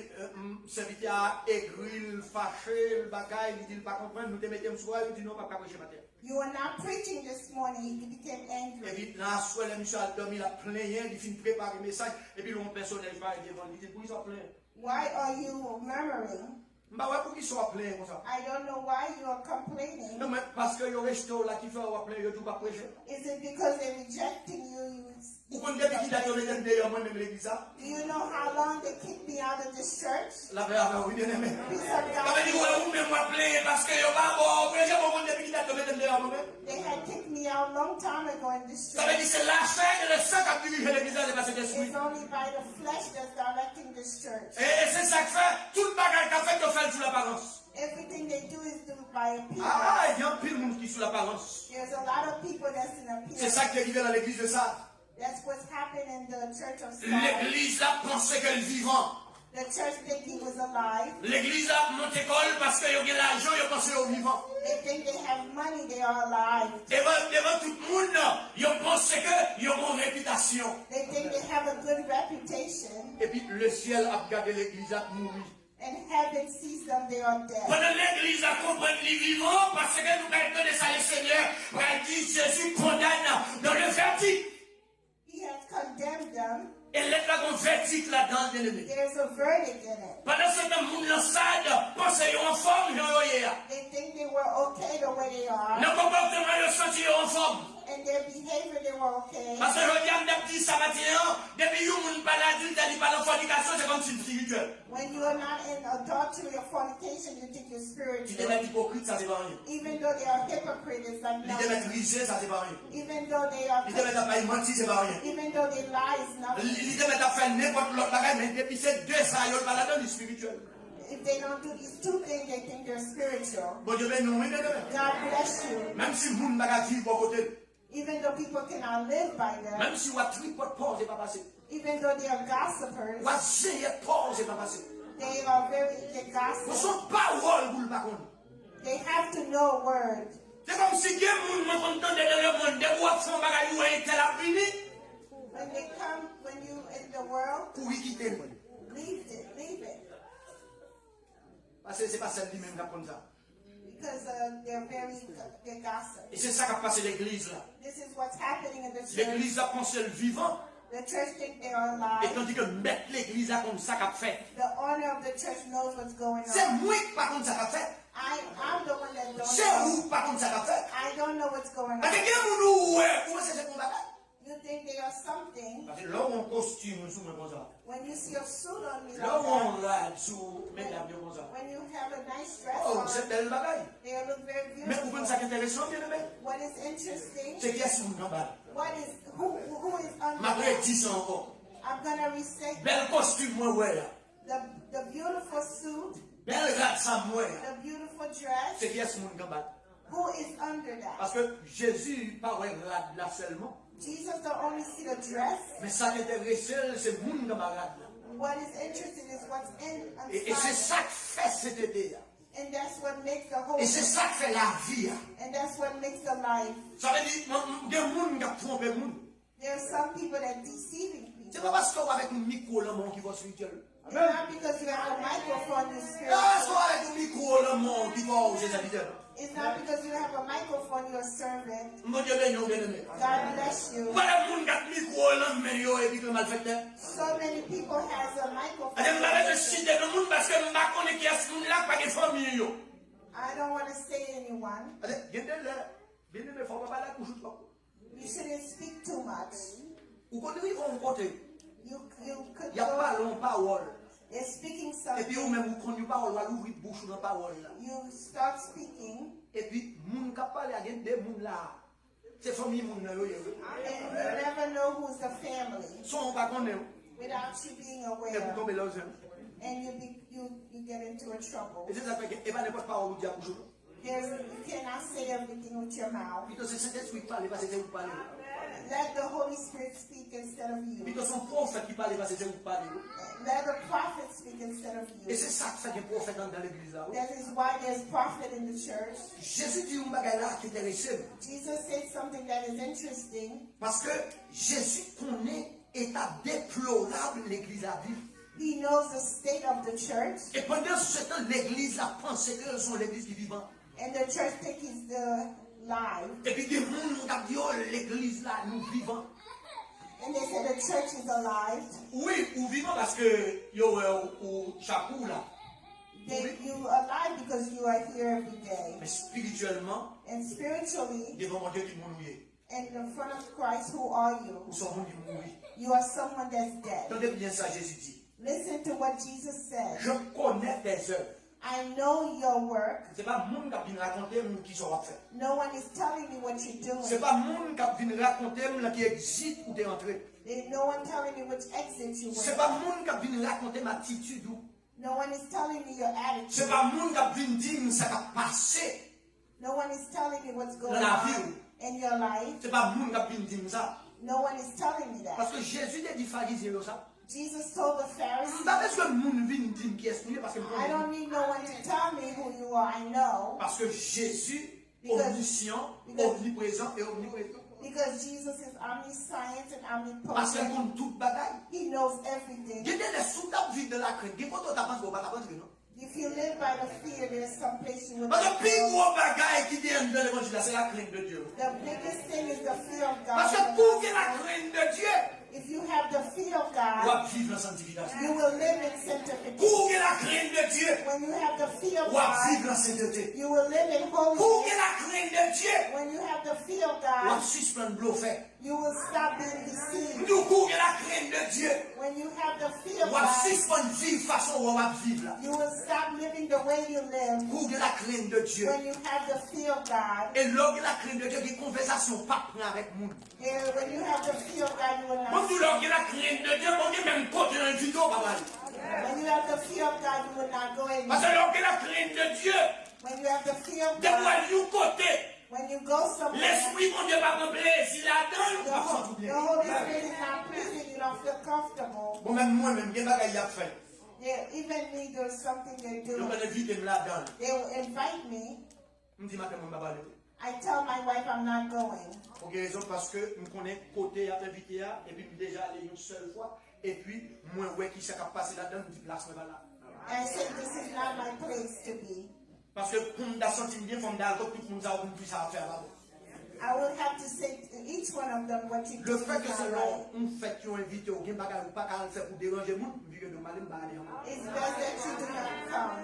serviteur a aigri, fâché, le bagaille, il dit, il ne pas comprendre, nous te mettons le soir, il dit, non, pas prêcher matin. You were not preaching this morning. He became Et angry. puis, là, soit le monsieur a dormi, il a plein, il finit de préparer le message, et puis, mon personnage va devant, il dit, pour qu'ils soient pleins. Why are you murmuring? Bah ouais, pour qu'ils soient pleins, comme ça. I don't know why you are complaining. Non, mais parce que le resto là qui fait plein, il ne doit pas prêcher. Is it because they're rejecting you? Vous connaissez depuis qu'il a donné un d'ailleurs, moi-même l'église ça. Do you know how long they kicked me out of this church? La paix avec vous, bien aimé. Peace of Ça veut God. dire, ouais, vous même moi plein, parce que yo pas bon, prêcher pour vous depuis qu'il a donné un d'ailleurs, moi-même. They had kicked me out a long time ago in this Ça veut church. dire, c'est la chair et le sang qui a dirigé l'église là, c'est parce que c'est It's only by the flesh that's directing this church. Et c'est ça que fait, tout le bagage qu'a fait, qu'on fait sous l'apparence. Everything they do is done by appearance. Ah, il y a un pile de monde qui est sous l'apparence. There's a lot of people that's in C'est appearance. ça qui est arrivé dans l'église de ça. That's what's happened in the church of Sodom. L'église là pensait qu'elle est vivante. The church think he was alive. L'église là monte école parce qu'il y a l'argent, ils pensent qu'elle est vivant. They think they have money, they are alive. Devant tout le monde, ils pensent qu'ils ont une bonne réputation. They think they have a good reputation. Et puis le ciel a regardé l'église à mourir. And heaven sees them, they are dead. Pendant l'église a compris les vivants parce que nous connaissons ça le Seigneur. Il dit Jésus condamne dans le verdict. He has condemned them. Et il y a un verdict là-dedans, bien aimé. There's a verdict in it. Pendant ce temps, les gens lansent, pensent qu'ils sont en forme, They think they were okay the way they are. le comportement, ils sont en forme. And their behavior, they were okay. Parce que je regarde des petits sabbatiens, depuis que vous ne parlez adulte, ils parlent en fornication, c'est comme si c'est spirituel. When you are not in adultery or fornication, you think you're Ils spiritual. deviennent hypocrites, ça c'est pas rien. Even though they are hypocrites, it's like Ils deviennent nothing. risés, ça c'est pas rien. Even though they are, Ils deviennent à pas mentir, c'est pas rien. even though they lie, it's nothing. Ils deviennent à faire n'importe l'autre bagage, mais depuis ces deux ça, ils ne parlent pas dans le spirituel. If they don't do these two things, they think they're spiritual. Bon Dieu, ben non, mais God bless you. même si vous ne bagage vivre pour côté, Even though people cannot live by them, même si vous avez tripote pause, c'est pas passé. even though they are gossipers, Vous avez essayé pause, c'est pas passé. they are they Vous gossip. sont parole, vous le par contre. They have to know word. C'est comme si quelqu'un me contente dans le monde, des fois font bagage ou un tel a fini, When they come, when you in the world, pour y quitter le monde. leave it. Parce que c'est pas celle lui-même qui apprend ça. Because they're gossip. Et c'est ça qui a passé l'église là. This is what's happening in the church. L'église a pensé le vivant. The church think they are Et alive. tandis que mettre l'église là comme ça qu'a fait. The owner of the church knows what's going C'est on. moi qui par contre ça qu'a fait. I'm the one that don't C'est know. vous par contre ça qu'a fait. I don't know what's going Parce que on. quelqu'un nous ouais, comment c'est ce qu'on va faire? You think they are something. Parce que là où on costume sous moi comme ça. When you see a suit on me Là où like on rade sous mesdames comme ça. that, when you have a nice dress Oh, on, c'est belle bagaille. they look very Mais vous comprenez ça beautiful. qui est intéressant, bien aimé? What is interesting, C'est qui est sous nous bas. who is under Malgré that? 10 ans encore. I'm gonna restate Belle costume moi ouais là. the beautiful suit, Belle rade ça moi là. the beautiful dress. C'est qui est sous nous bas. Who is under that? Parce que Jésus parlait là seulement. Jesus don't only see the dress. Mais ça qui intéresse, c'est le monde camarade. What is interesting is what's Et c'est inside. ça qui fait cet été. And that's what makes the whole Et c'est ça qui fait la vie. and that's what makes the life. Ça veut dire, il y a des gens qui ont trompé le monde. There are some people that deceiving C'est people. pas parce qu'on va avec un micro là qui va spirituel. It's not because you have a microphone you're C'est pas parce qu'on spiritual. va avec un micro là qui va aux serviteurs. It's not because you have a microphone you're a servant. Mon Dieu béni, bien aimé. God bless you. Voilà le monde qui a un micro là mais yo et puis que malfaiteur. So many people has a microphone. Je vais te citer le monde parce que je ne connais qui est ce monde là pas de famille yo. I don't want to say anyone. Bien aimé, faut pas parler couche trop. You shouldn't speak too much. Ou quand ils vont côté, You could il y a pas go. long parole. They're speaking Et puis ou something. même quand nous parole, on ouvrir bouche dans parole là. You start speaking, Et puis moun qui parle à des moun là. C'est famille moun là yo. and you never know who's the family Son pas connaît. without you being Et vous aware, tombez là. and you get into a trouble. Et c'est ça fait que et pas n'importe parole ou dire couche. You cannot say everything with your mouth. Plutôt c'est Saint-Esprit qui parle parce que c'est vous parlez. Let the Holy Spirit speak instead of you. Plutôt son prophète qui parle parce que c'est vous parlez. Let the prophet speak instead of Et you. c'est ça qui fait que prophète dans l'église là. That is why there's prophet in the church. Jésus dit un bagage là qui est intéressant. Jesus said something that is interesting. Parce que Jésus connaît l'état déplorable de l'église à vivre. He knows the state of the church, Et pendant ce temps, l'église a pensé qu'elles sont l'église qui vivant. and the church thinks it's the life. Et puis des gens qui disent, oh, l'église là, nous vivons. And they say the church is alive. Oui, nous vivons parce que yo au chapeau là. You are alive because you are here every day. Mais spirituellement, And spiritually, devant mon Dieu qui mourit. and in front of Christ, who are you? Ou son monde qui mourit. You are someone that's dead. Tendez bien ça, Jésus dit. Listen to what Jesus said. Je connais tes œuvres. I know your work. C'est pas monde qui vient raconter qui sont fait. No one is telling me what you're C'est doing. pas monde qui vient raconter qui existe ou t'es entré. There's no one telling me which exit you C'est went. pas monde qui vient raconter ma attitude ou. No one is telling me your C'est attitude. pas monde qui vient dire ça qui a passé. No one is telling me what's going Dans la vie. on in your life. C'est pas monde qui vient dire ça. No one is telling me Parce that. que Jésus a dit pharisiens ça. Jesus told the Pharisees, Pas besoin que le monde vienne dire qui est parce que I don't need no one to tell me who you are. I know. parce que Jésus omniscient, omniprésent et omniprésent. Because Jesus is omniscient and Parce qu'il omnipotent. connaît toute bagaille. He knows everything. Il y a des sous-tapes vides de la crainte. Il y a pas d'autres tapes pas rentrer non. If you live by the fear, there's some place you will Parce que not le plus go. gros bagaille qui vient de l'évangile, c'est la crainte de Dieu. The biggest thing is the fear of Parce que God. pour que la crainte de Dieu, If you have the fear of on God, va vivre la sanctification. you will live in sanctification. Pour que la crainte de Dieu, When you have the fear of on va God, vivre la sainteté. you will live in Pour que holiness. la crainte de Dieu, When you have the fear of on va God, suspendre bluffé. you will stop being deceived. Nous, pour que la crainte de Dieu, When you have the fear on of va God, suspendre vivre façon on va vivre là. you will stop living the way you live. Pour que la crainte de Dieu. When you have the fear of God, Et là, la crainte de Dieu, qui conversation pas prendre avec nous. and when you have the fear of God, you will Quand not. tu leur dis la crainte de Dieu, on dit même côté un vidéo, pas mal. When you have the fear of God, you will not go in. Parce que leur dit la crainte de Dieu, When you have the fear of de God, voir du côté, when you go somewhere, l'esprit, mon Dieu, va me plaisir là-dedans. the Holy Spirit is not pleasing, you don't feel comfortable. Bon, même moi-même, il y a des bagages à faire. Even me, there's something they Je do. vais vite là-dedans. They will invite me. Je me dis, matin, je vais parler. I tell my wife I'm not going. Pour quelle raison? Parce que je connais côté à invité, et puis je suis déjà allé une seule fois, et puis, moi, ouais, qui s'est passé là-dedans, je me dis, place, mais là. And I said, this is not my place to be. Parce que pour me sentir bien, il faut me dire que tout le monde a oublié ça à faire là-bas. I will have to say to each one of them what you do Le is fait que not c'est là, right. on fait qu'ils ont invité au game, pas qu'à le faire pour déranger le monde, vu que de mal, il va aller en haut. It's best that you do not come.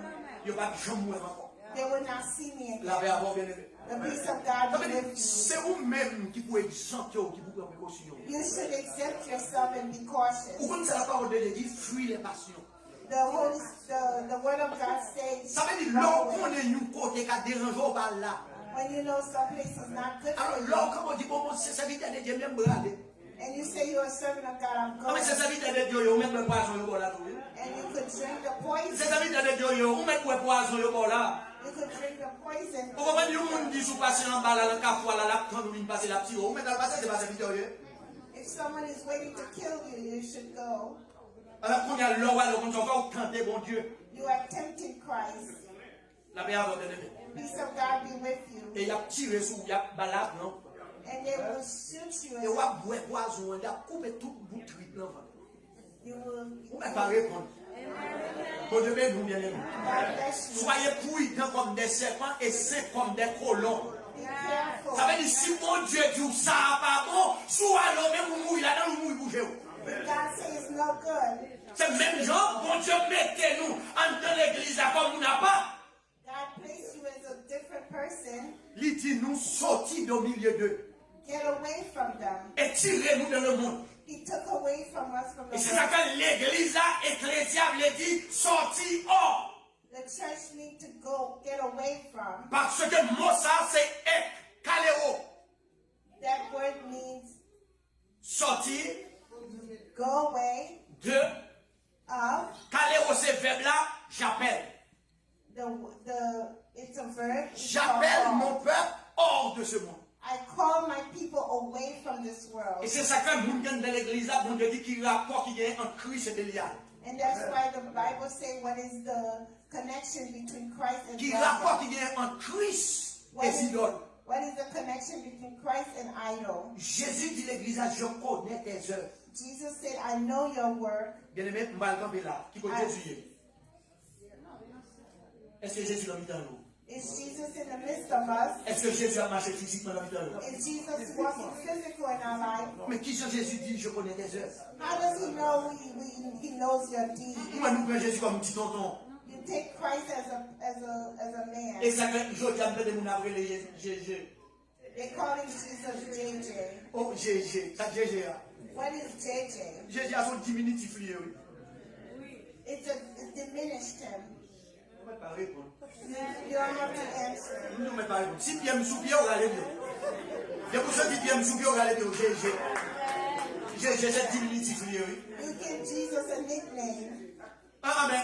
Il n'y a pas de jambe encore. They will not see me La again. paix avant bien aimé. The peace of God will live you. C'est vous-même qui pouvez exempter, qui vous prenez précaution. You should exempt yourself and be cautious. Ou comme c'est la parole de Dieu dit, fuis les passions. The word of God says, Ça veut dire, l'homme qu'on est nous côté, qui a dérangé au bal là. when you know some place is not good Alors, for you, l'homme, comme on dit, bon, c'est serviteur de Dieu, même brader. and you say you're a servant of God, I'm Non, mais going, c'est serviteur de Dieu, même le poison, il là. and you could drink the poison, C'est serviteur de Dieu, on met le poison, il là. You could drink the poison. Vous comprenez, le monde dit sous passer en bas, là, le café, là, quand nous passer la petite eau, mais dans le passé, c'est pas victorieux. If someone is waiting to kill you, you should go. Alors, quand il y a l'eau, on va tenter, bon Dieu. You are tempting Christ. La paix à votre ennemi. Peace of God be with you. Et il a tiré sous, il a balade, non? And they will shoot you. Et on va boire poison, il a coupé tout bout de truc, non? You will. Vous ne pouvez pas répondre. Bon Dieu, nous bien aimés. God bless you. Soyez prudents comme des serpents et saints comme des colons. Be careful. Ça veut dire, si mon Dieu dit ça, pas bon, soit l'homme, même vous mouillez là-dedans, vous mouillez bouger. If God says no good, C'est même genre, bon Dieu, mettez-nous en l'église là comme on n'a pas. God placed you as a different person. Il dit, nous sortis au milieu d'eux Get away from them. et tirez-nous dans le monde. He took away from us from Et the c'est ça world. que l'église là, ecclésiale, dit, sortis hors. The church need to go, get away from. Parce que mot ça, c'est kaléo. That word means Sortir go away de of. kaléo, c'est verbe là, j'appelle. It's a verb. It's J'appelle called mon call. peuple hors de ce monde. I call my people away from this world. Et c'est ça que nous gagnons dans l'église là, bon Dieu dit qu'il y a un rapport qui est entre Christ et Bélial. And that's why the Bible says what is the connection between Christ and Qui y a un rapport God. qui est entre Christ et idoles. What is the connection between Christ and idol? Jésus dit l'église là, je connais tes œuvres. Jesus said, I know your work. Bien aimé, on va le camper là. Qui peut Jésus? Est-ce que Jésus l'a mis dans l'eau? Is Jesus in the midst of us? Est-ce que Jésus a marché physiquement dans l'eau? Is Jesus walking physical in our life? Mais qui c'est Jésus dit, je connais tes œuvres? How does he know he knows your deeds? Moi, nous prenons Jésus comme un petit tonton. You take Christ as a man. Et ça, je dis à mon après les GG. They call him Jesus JJ. Oh, GG. Ça, GG. What is JJ? GG a son diminutif lié, oui. It diminished him. On ne peut pas répondre. You don't have to answer. Nous ne pouvons pas répondre. Si Pierre me soupire, on va aller bien. Et pour ceux qui Pierre me soupire, on va aller bien. GG. GG, c'est diminutif lié, oui. You give Jesus a nickname. Ah, mais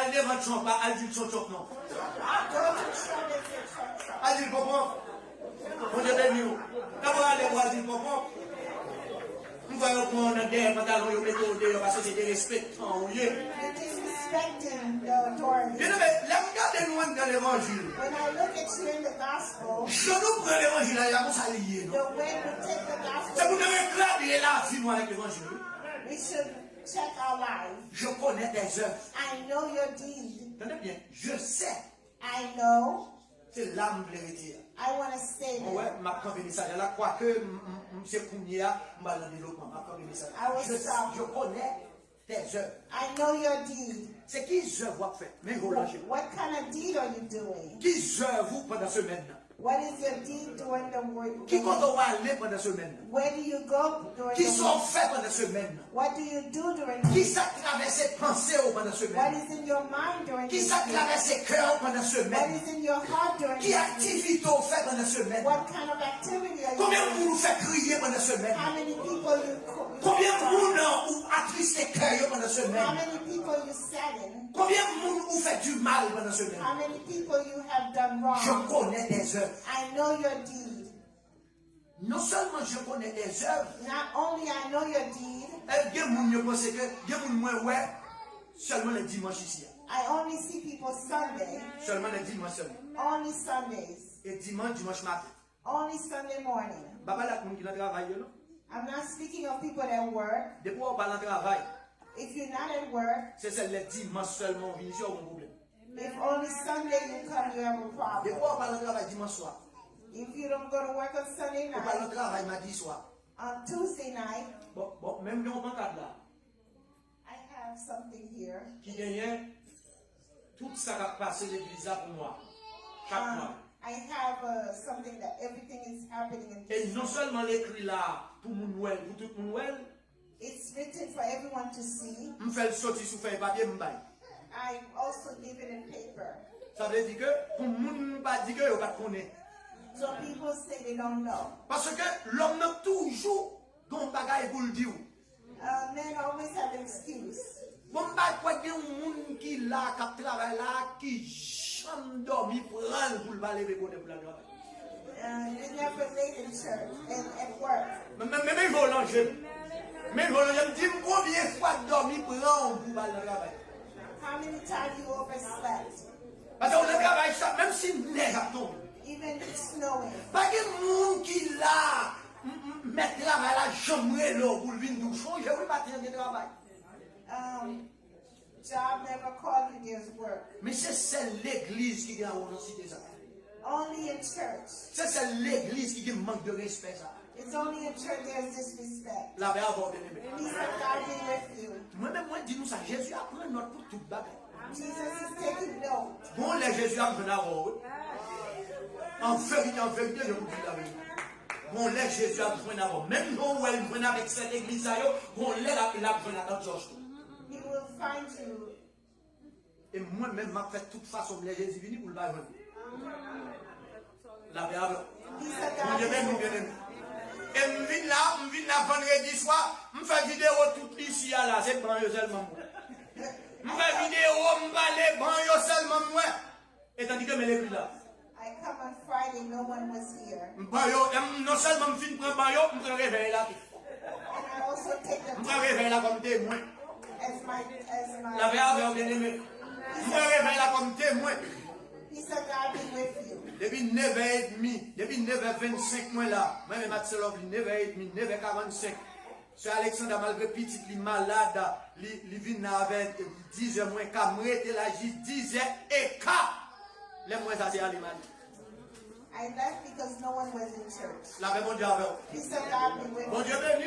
elle lève un chant, pas elle dit chant, non. Go to Trump and say Trump. Elle dit pompon. On est béni. D'abord, elle va dire pompon. Nous voyons qu'on a des pantalons, on met au dehors parce que c'est des respectants, oui. You're disrespecting the authority. Bien aimé, regardez-nous dans l'évangile. When I look at you in the gospel, Je nous prends l'évangile, il y a ça lié, non? the way we take the C'est pour gospel, nous réclamer la vie, moi, avec l'évangile. we should check our lives. Je connais tes œuvres. I know your deed. Entendez bien, je sais. I know. C'est l'âme de l'héritier. I want to say Ouais, that. ma prend des messages là, quoi que c'est Kounia, m'a le développement, ma prend des messages. Je connais tes œuvres. I know your deed. C'est qui œuvre vous faites? Mais vous lâchez. What kind of deed are you doing? Qui œuvre vous pendant la semaine? What is your deed during the week? Qui compte on va aller pendant la semaine? Where do you go during Qui the sont week? faits pendant la semaine? What do you do during the Qui week? ça traverse pensée pendant la What semaine? is in your mind during the Qui ça week? traverse cœur pendant la What semaine? is in your heart during Qui the week? activité on fait pendant la semaine? What kind of activity are you Combien de doing? monde nous fait crier pendant la semaine? How many people Combien de monde ou attristé cœur pendant la how semaine? many people you sadden? Combien de monde vous fait du mal pendant la semaine? How many people you have done Je wrong? connais tes œuvres. I know your deed. Non seulement je connais tes œuvres, Not only I know your deed, il y a des gens qui pensent que il y a des gens ouais seulement le dimanche ici. I only see people Sunday, Seulement le dimanche seulement. only Sundays, Et dimanche matin. only Sunday morning. Papa là qui travaille là. I'm not speaking of people that work. Depuis on parle de travail, If you're not at work, c'est le dimanche seulement on vient ici on a un problème. if only Sunday you come, you have a Depuis problem. on parle de travail dimanche soir. If you don't go to work on Sunday On parle night, de travail mardi soir. on Tuesday night, Bon, même dans mon cadre là, I have something here. qui gagne tout ça qui a passé l'église là pour moi. Chaque mois. I have something that everything is happening in Et non seulement l'écrit là pour mon Noël, pour tout mon Noël, It's written for everyone to see. je fais le sortir sur feuille papier, je baille. I also give it in paper. Ça veut dire que pour moun pas dire que yo pas connaît. So people say they don't know. Parce que l'homme n'a toujours don bagaille pour le dire. Men always have an excuse. Bon pas quoi que moun qui là qui travaille là qui chambre dormi prendre pour le lever pour le travail. You never laid in church and at work. Mais volant, je me dis combien de fois dormi prendre pour le travail. How many times you overslept? Parce qu'on le travail, même si neige à tomber. Even if it's snowing. Pas de monde qui là, mettre travail là, j'aimerais l'eau pour venir nous changer, oui, pas de travail. Job never called you, there's work. Mais c'est l'église qui a une cité ça. Only in church. C'est l'église qui manque de respect ça. It's only in church there's disrespect. La paix avoir bien aimé. Peace of God be with you. Moi-même, moi, dis-nous ça, Jésus apprend notre pour toute bagaille. Jesus is taking note. Bon, les Jésus apprend d'abord. En vérité, je vous dis la vérité. Bon, les Jésus apprend d'abord. Même nous, où elle prend avec cette église, bon, les apprend dans George. He will find you. Et moi-même, je fais de toute façon, les Jésus venu pour le bailler. La paix avoir. Peace of God be with you. Et je viens là vendredi soir, je fais vidéo toute ici, là, c'est bon, seulement moi. Je fais vidéo, je parle bon, seulement moi. Et tandis que je ne suis là. I come on Friday, no one was here. Non seulement je prends banyo, je prends réveil là. And I also take Je the prends réveil là comme témoin. as my La paix avoir bien aimé. Je prends réveil là comme témoin. peace of God be with you. Depuis 9h30, depuis 9h25, moi là, moi même à Tselov, 9h30, 9h45. Sur Alexandre, malgré petit, il est malade, il vient avec 10h moins qu'à moi, était là, j'ai 10h et quart. Les moins ça c'est allemand. I left because no one was in church. La paix, mon Dieu, avec vous. Peace of God be with Mon you. Dieu, béni.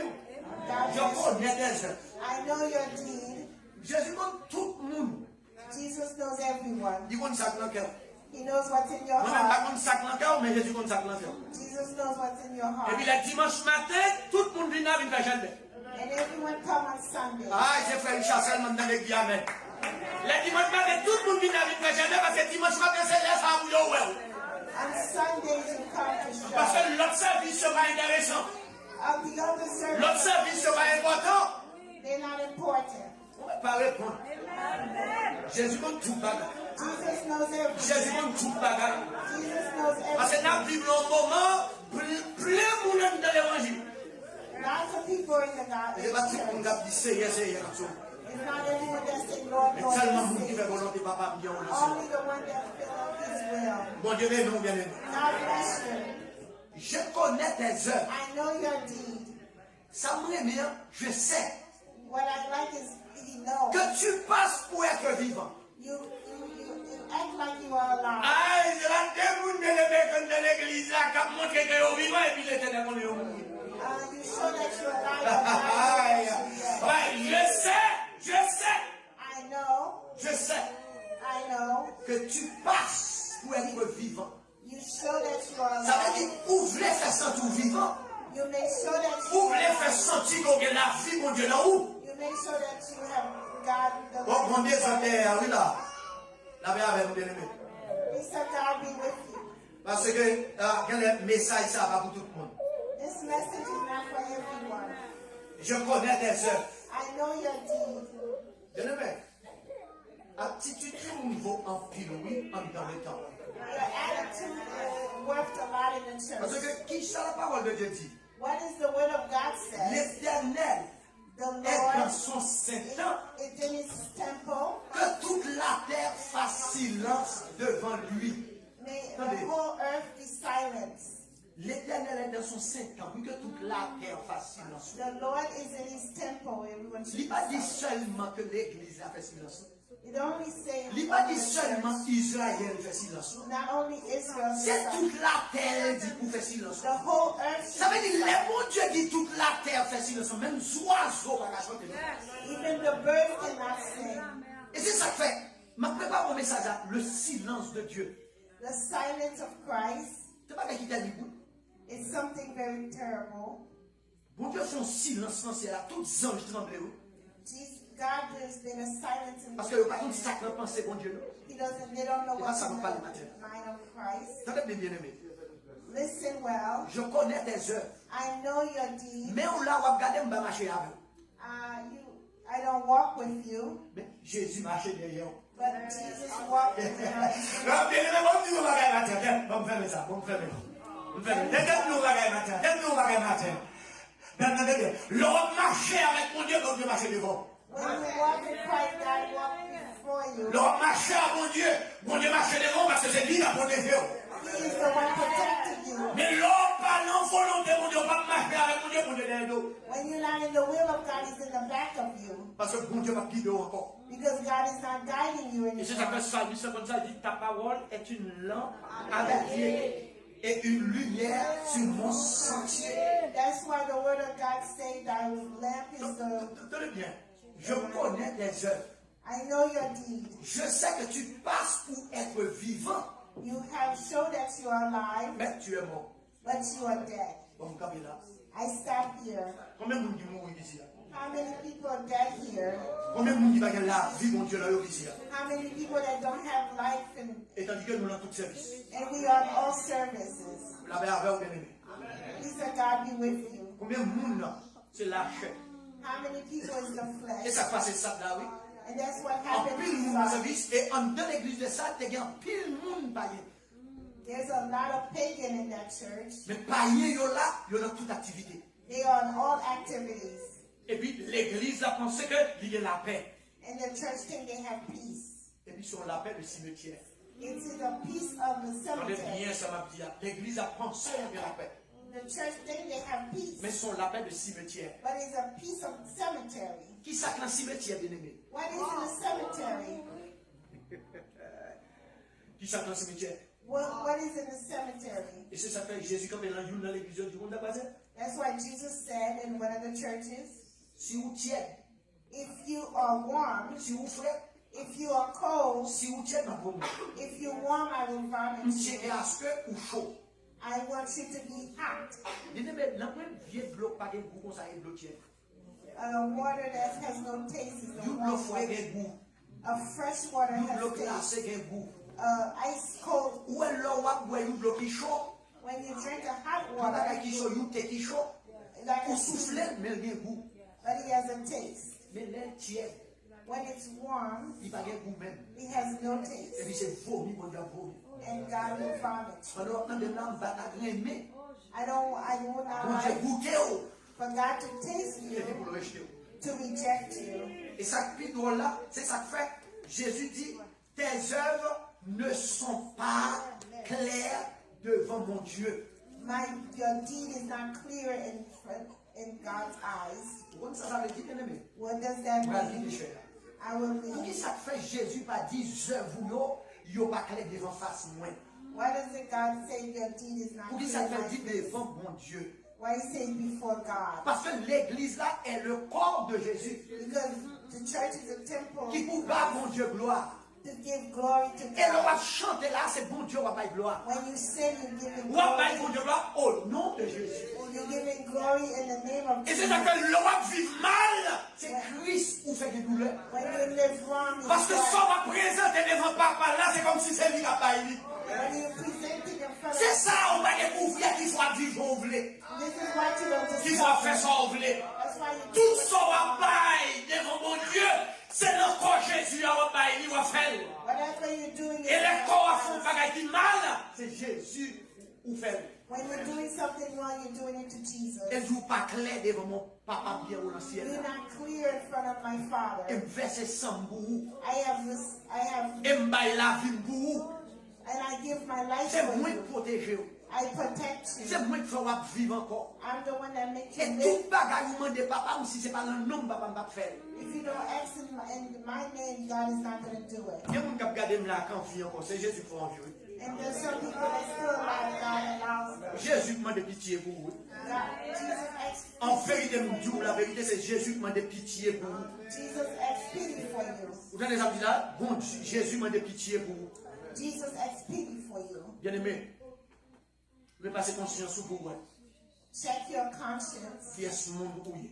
God Je bless you. connais des gens. I know your deed. Jésus connaît tout le monde. Jesus knows everyone. Il connaît ça dans le cœur. He knows what's in your Moi-même, je heart. connais ça dans le cœur, mais Jésus connaît ça dans le cœur. Jesus knows what's in your Et puis heart. le dimanche matin, tout le monde vient à faire jardin. And everyone come on Sunday. Ah, j'ai fait une chasse seulement dans l'église, amen. Le dimanche matin, tout le monde vient à faire jardin parce que dimanche matin, c'est les femmes où On Sundays you come to parce church. que l'autre service sera intéressant. Of the other L'autre services, service sera important. they're not important. On ne va pas répondre. Jésus connaît tout bagarre. Jesus knows everything. Jésus connaît tout bagarre. Jesus knows Parce que everything. nous vivons un moment plein de monde dans l'évangile. Lots of people in the God. Et pas tout le monde qui dit Seigneur, Seigneur. It's not everyone that say Lord, Mais Lord, tellement de Lord, monde qui fait Savior. volonté, papa, bien, on le sait. Only the one that fill His will. Bon Dieu, bien, bien aimé. God bless you. Je connais tes œuvres. I know your deed. Ça me remet, je sais What I like is you know. que tu passes pour être vivant. You act like you are alive. Ah, il y a des gens de l'église là qui montrent qu'ils sont vivants et puis l'éternel comme ils sont morts. You show that you're alive. Aïe. Yes. Ouais, je sais, I know. I know. que tu passes pour être vivant. You show that you are Ça veut alive. dire, vous voulez faire sentir vivant, You make sure that vous you voulez faire sentir qu'on a la vie, mon Dieu, là où? you make sure that you have God the Oh, mon Dieu, ça fait, oui là, la paix avec mon bien-aimé. peace of God be with you. Parce que, quel message ça va pour tout le monde? This message is not for everyone. Je connais tes œuvres. I know your deed. Bien-aimé, attitude qui vaut en pile, oui, en dans le temps. Your attitude is worth a lot in the Parce church. que qui ça la parole de Dieu dit? What is the word of God says? L'Éternel The est dans Lord son Saint-Temps, is in His temple. que toute la terre fasse silence devant lui. May Attendez. the whole earth be silent. L'Éternel est dans son Saint-Temps, que toute la terre fasse silence. The Lord is in His temple. Everyone should Il be n'a pas dit silent. seulement que l'Église a fait silence. It only say Il n'a pas dit seulement Israël fait silence. not only Israel, C'est toute la terre dit pour faire silence. the whole earth. Ça veut dire, les bon Dieu dit toute la terre fait silence. Même les oiseaux ne peuvent chanter. Even the birds cannot sing. Et c'est ça que fait. Je prépare mon message à le silence de Dieu. The silence of Christ C'est pas qu'il t'a dit. is something very terrible. Bon Dieu fait un silence dans le ciel. Tous les anges tremblent. God has been a silence in Parce the que par contre, ça ne pensée, bon Dieu. They don't know Et what's ça in nous the parle matin. mind of Christ. Attendez bien aimé. Listen well. Je connais tes œuvres. I know your deeds. Mais on l'a regardé, on va marcher avec. I don't walk with you, Mais Jésus marchait derrière. but Jesus walked with me. L'homme marchait avec mon Dieu, donc Dieu marchait devant. When you walk with Christ, God walks before you. L'homme marchait à mon Dieu marchait devant parce que c'est lui qui a protégé. He is the one protecting you. Mais l'homme parlant volonté, mon Dieu, pas marcher avec mon Dieu derrière nous. When you're not in the will of God, He's in the back of you. Parce que mon Dieu va guider encore. Because God is not guiding you Et c'est anymore. ça que Salut, comme ça, dit ta parole est une lampe à mes pieds et une lumière sur mon sentier. That's why the word of God says thy lamp is the... Tenez bien, je connais tes œuvres. I know your deed. Je sais que tu passes pour être vivant, You have shown that you are alive, mais tu es mort. but you are dead. Bon, camper là. I stop here. Combien de monde qui mourent ici là? How many people are dead here? Combien de monde qui va gagner la vie, mon Dieu, là, ici là? How many people that don't have life Et tandis que nous avons tout service. and we are in all services? La paix avec vous, bien aimé. Please let God be with you. Combien de monde là? C'est la chair. How many people is the Et flesh? ça passe ça là, oui. And that's what En happened pile monde to dans us. service et en dans l'église de ça, tu as pile monde païen. There's a lot of pagan in that church. Mais païen, yo là, yo dans toute activité. They are on all activities. Et puis l'église a pensé que il y a la paix. And the church think they have peace. Et puis sur la paix du cimetière. It's the peace of the Attendez cemetery. bien, ça m'a dit. L'église a pensé qu'il y a la paix. The church think they have peace. Mais sur la paix du cimetière. But it's a piece of cemetery. Qui ça que le cimetière, bien aimé? What is in the cemetery? Qui ça que le cimetière? What is in the cemetery? Et c'est ça que Jésus, quand il a eu dans l'église du monde, d'après ça. That's why Jesus said in one of the churches, Si vous tiède, if you are warm, si vous frais, if you are cold, si vous tiède, ma pauvre. if you're warm, I will vomit Vous tiède you. à ce que ou chaud. I want you to be hot. Bien aimé, l'empreinte vieille de l'eau, pas de goût comme ça, et de l'eau tiède. Water that has no taste is the You l'eau warm frais, water. il goût. A fresh water You l'eau has taste. glacée, il goût. Ice cold. Ou est l'eau, ou est l'eau qui chaud. When you drink a hot Quand water, il qui chaud, you te qui chaud. like Ou a souffler, mais il y a goût. but it has a taste. Mais l'air tiède, When it's warm, il n'y a pas de goût même. it has no Et taste. puis c'est vomi, mon Dieu, vomi. And God will vomit. Alors, quand les lampes battent à aimer, I will mon not Dieu, like goûter, for God to taste et puis you, pour le rejeter. to reject you. Et ça qui doit là, c'est ça que fait. Jésus dit, tes œuvres ne sont pas claires devant mon Dieu. Your deed is not clear in God's eyes. Vous comprenez ça, ça veut dire, bien aimé? What does that Vous allez mean? dire, cher. I will Pour qui leave. ça fait Jésus pas dit, œuvres, yo pas clair devant face moi. Why does it God say your deed is not Pour qui clear ça in fait my dire face? devant mon Dieu? Why he says before God? Parce que l'église là est le corps de Jésus. Because the church is a temple Qui pour battre mon Dieu gloire. to give glory to Et l'on va God. chanter là, c'est bon Dieu, on va pas gloire. When you sin, you give him On va pas glory. bon Dieu gloire au nom de Jésus. You're giving glory in the name of Et c'est Jesus. ça que l'on va vivre mal. C'est Christ qui fait des douleurs. When you live wrong, you Parce que die. ça va présenter devant papa là, c'est comme si c'est lui qui a pas élu. When you present it in front C'est of ça, on va découvrir qu'il faut vivre au voulé. this is what you don't Qu'il faut faire ça au voulé. That's why you Tout ça va bailler devant mon Dieu. C'est le corps Jésus à bailler, il va faire. whatever you're doing Et les corps à fond bagaille qui mal, c'est Jésus qui fait. when you're doing something wrong, you're doing it to Jesus. Et je vous pas clair devant mon papa bien au ciel. You're not clear in front of my Et Father. me verser sang pour vous. I have Et me bailler la vie pour vous. and I give my life C'est for moi you. qui protège. I protect C'est you. moi qui fais vivre encore. I'm the one that makes Et you tout live. bagaille vous demande papa, ou si c'est pas le nom papa m'a faire. If you don't ask in my name, God is not going to do it. Il y a des gens qui regardent là quand vie encore, c'est Jésus qui fait envie. And there's some people that still alive, God allows them. Jésus demande pitié pour vous. Jesus asks, En vérité, nous disons la vérité, c'est Jésus qui demande pitié pour vous. Jesus asks pity for you. Vous avez déjà dit là, bon, Jésus demande pitié pour vous. Jesus asks pity for you. Bien aimé, vous pouvez passer conscience sur vous. Check your conscience. Qui est ce monde où il est?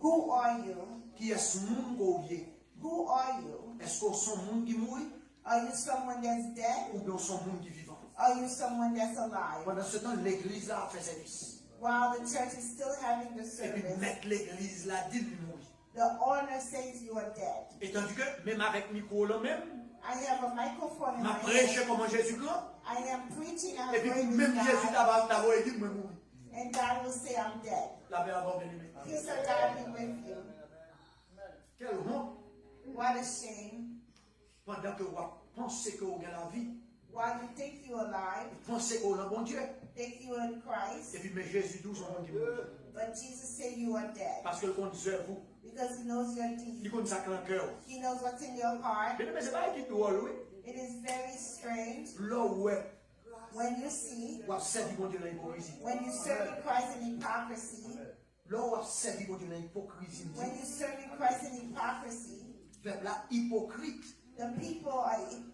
Who are you? Qui est ce monde où il est? Who are you? Est-ce qu'on sont monde qui mourit Are you someone that's dead? ou bien sont monde qui vivant? Are you someone that's alive? Pendant ce temps, l'église là a fait service. While the church is still having the Et puis service, mettre l'église là, dit lui mourir. The owner says you are dead. Et tandis que, même avec micro là même, I have a microphone in m'a my prêché hand. comment Jésus grand. I am preaching and Et I'm puis going même to Jésus die. t'avait dit, moi mourir. And God will say I'm dead. La paix avant bien aimé. Peace of God be with you. Quelle honte. What a shame. Pendant que vous pensez que vous avez la vie, While you think you're alive, vous pensez que vous avez bon Dieu. think you are in Christ, Et puis, mais Jésus, d'où son Dieu. but Jesus said you are dead. Parce que le conduiseur vous, Because he knows your il deeds. connaît ça dans le cœur. He knows what's in your heart. Mais c'est pas qui doit louer. It is very strange Là où est, when you see, vous avez servi mon Dieu dans l'hypocrisie. when you serve in Christ in hypocrisy, Là où vous avez servi mon Dieu dans l'hypocrisie. when you serve in Christ in hypocrisy, Peuple là, hypocrite. the people are hypocrites.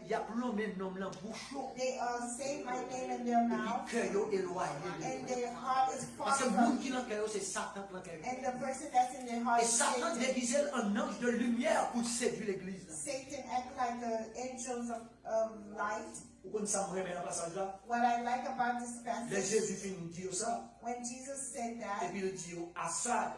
Il y a plombé nom dans bouche. They say my name in their Et mouth, puis, cœur éloigné. and their heart is far Parce que le from monde qui me. est dans le cœur, c'est Satan qui est dans le cœur. And the person that's in their heart Et is Satan Satan. déguisait un ange de lumière pour séduire l'église. Satan act like the angels of light. Vous connaissez ça, moi, dans le passage là? What I like about this Les passage, Jésus finit de dire ça. when Jesus said Et that, puis il dit à Assad,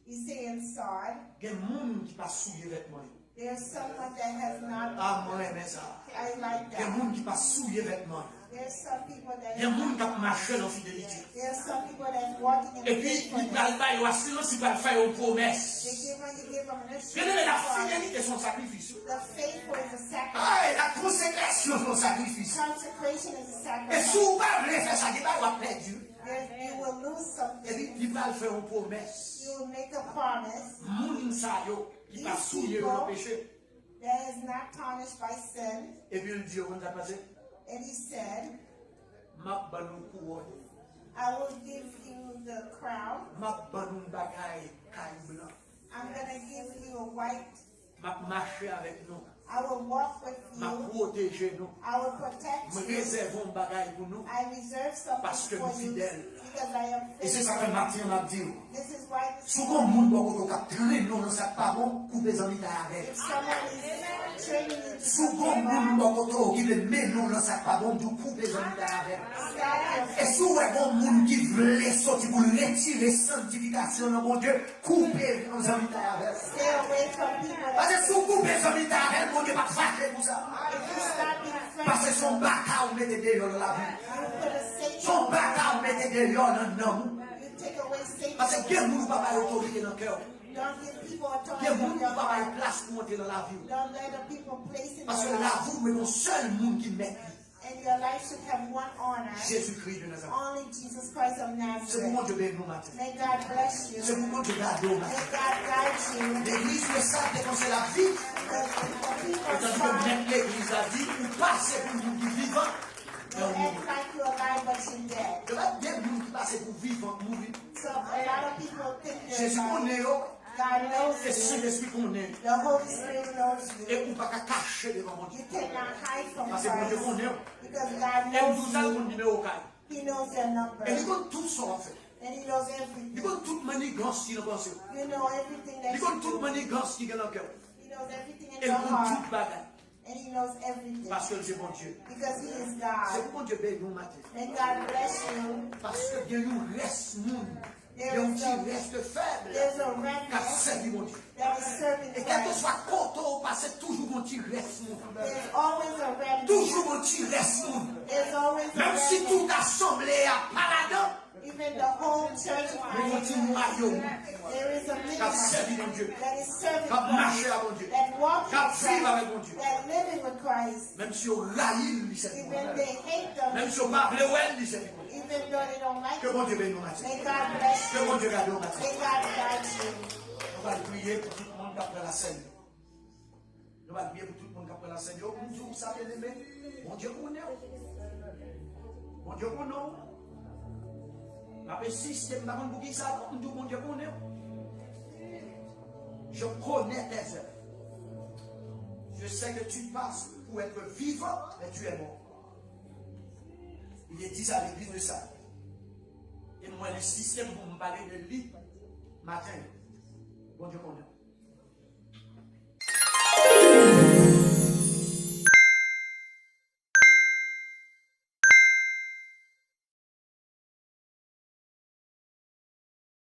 he said inside, il y a des gens qui ne pas souiller vêtements. there's someone that has not, Ah, moi, j'aime ça. I like Il y a des that. gens qui ne pas souiller vêtements. There's some people that Il y a des gens qui marchent dans la fidélité. there's some people that's walking in Et puis, il faithfulness. va le bailler au silence, il va le faire aux They promesses. give when you give them an Bien aimé, la assurance. fidélité est son sacrifice. The faithful is a sacrifice. Ah, et la consécration est son sacrifice. Consecration is a Et sacrifice. si vous ne voulez faire ça, il va perdre. You will lose Et something. puis, il va le faire aux promesses. You will make a promise Moun sa yo, qui va souiller dans le péché. that is not tarnished by sin. Et puis, il dit, on a passé, And he said, ma banou couronne, I will give you the crown. ma banou bagay, caille blanc, I'm going to give you a white. ma marcher avec nous, I will walk with ma you. protéger nous, I will protect me you. réserve un bagay pour nous. I reserve Parce que something for nous you fidèles. because I am Et c'est ça que faithful. Martin m'a dit. This is why this Souvent, moun beaucoup de cap traîner nous dans sa parole, couper les amis avec. if someone is training you to Souvent, moun beaucoup qui veut mettre nous dans sa parole, du couper les amis avec. start Et souvent, bon moun qui veut sortir pour retirer sanctification dans mon Dieu, couper les amis avec. stay away from people Parce that que si vous coupez les amis avec, mon Dieu va fâcher pour ça. if you start being Parce que friends, son baka ou mette dehors dans la vie. you put a Satan. Son baka ou mette dehors dans le nom. You take away Satan. Parce que quel moun va pas autorité dans le cœur. Don't give people authority Quel in moun your va pas heart. place pour monter dans la vie. Don't let the people place in Parce que your là, life. vous, mais mon seul monde qui met And your life should have one honor. Jésus-Christ de Nazareth. Only Jesus Christ of C'est pour mon Nazareth. Dieu béni nous matin. May God bless you. C'est pour mon Dieu garder au May matin. God guide you. L'église le savent dès qu'on c'est la vie. The people Et tandis que try même l'église a dit, ou passez pour nous qui vivants. to act like you're alive, but you're dead. Il y a des gens qui passent pour vivants, mourir. So a lot of people think they're Jésus alive. connaît, God knows et si you. l'esprit connaît, The Holy Spirit knows et you. on ne peut pas cacher devant mon Dieu. You cannot hide from Parce que mon Dieu Christ connaît. because God Et nous knows avons you. le numéro 4. He knows your number Et il connaît tout ça en fait. and He knows Il everything. connaît toute manigance qui est dans le cœur. You know everything that Il you connaît toute do. manigance qui est dans le cœur. He knows everything in Et il your connaît heart toute bagaille. and He knows everything Parce que c'est mon Dieu. because He is C'est God. pour mon Dieu béni nous matin. May God bless you. Parce que bien nous reste monde. Il y a un petit reste faible. There's a Qui a remnant servi mon Dieu. that is serving Et quel que Christ. soit côté au passé, toujours mon petit reste monde. There's always a remnant. Toujours mon petit reste monde. There's always a Même si remnant. toute assemblée a pas là-dedans, Even the whole church is mais mon petit noyau there is a qui a servi minimum mon Dieu. that is serving Qui a marché Christ, à mon Dieu. that walks Qui a with vécu avec mon Christ, Dieu. that living with Christ. Même si on raït, lui, c'est Even they hate them, même si on parle de elle, lui, c'est even though they don't like que it. mon Dieu bénisse nous matin. May God bless Que mon you. Dieu garde nous matin. May God guide you. On va prier pour tout le monde qui a pris la scène. On va prier pour tout le monde qui a pris la scène. Yo, mon Dieu, vous savez l'aimer. Mon Dieu, connaît. Mon Dieu, connaît. La paix système, la bonne bougie, ça, mon Dieu, connaît. Je connais tes œuvres. Je sais que tu passes pour être vivant, mais tu es mort. Il est dit à l'église de ça. Et moi, le système, pour me parler de lui, matin, bon Dieu connaît.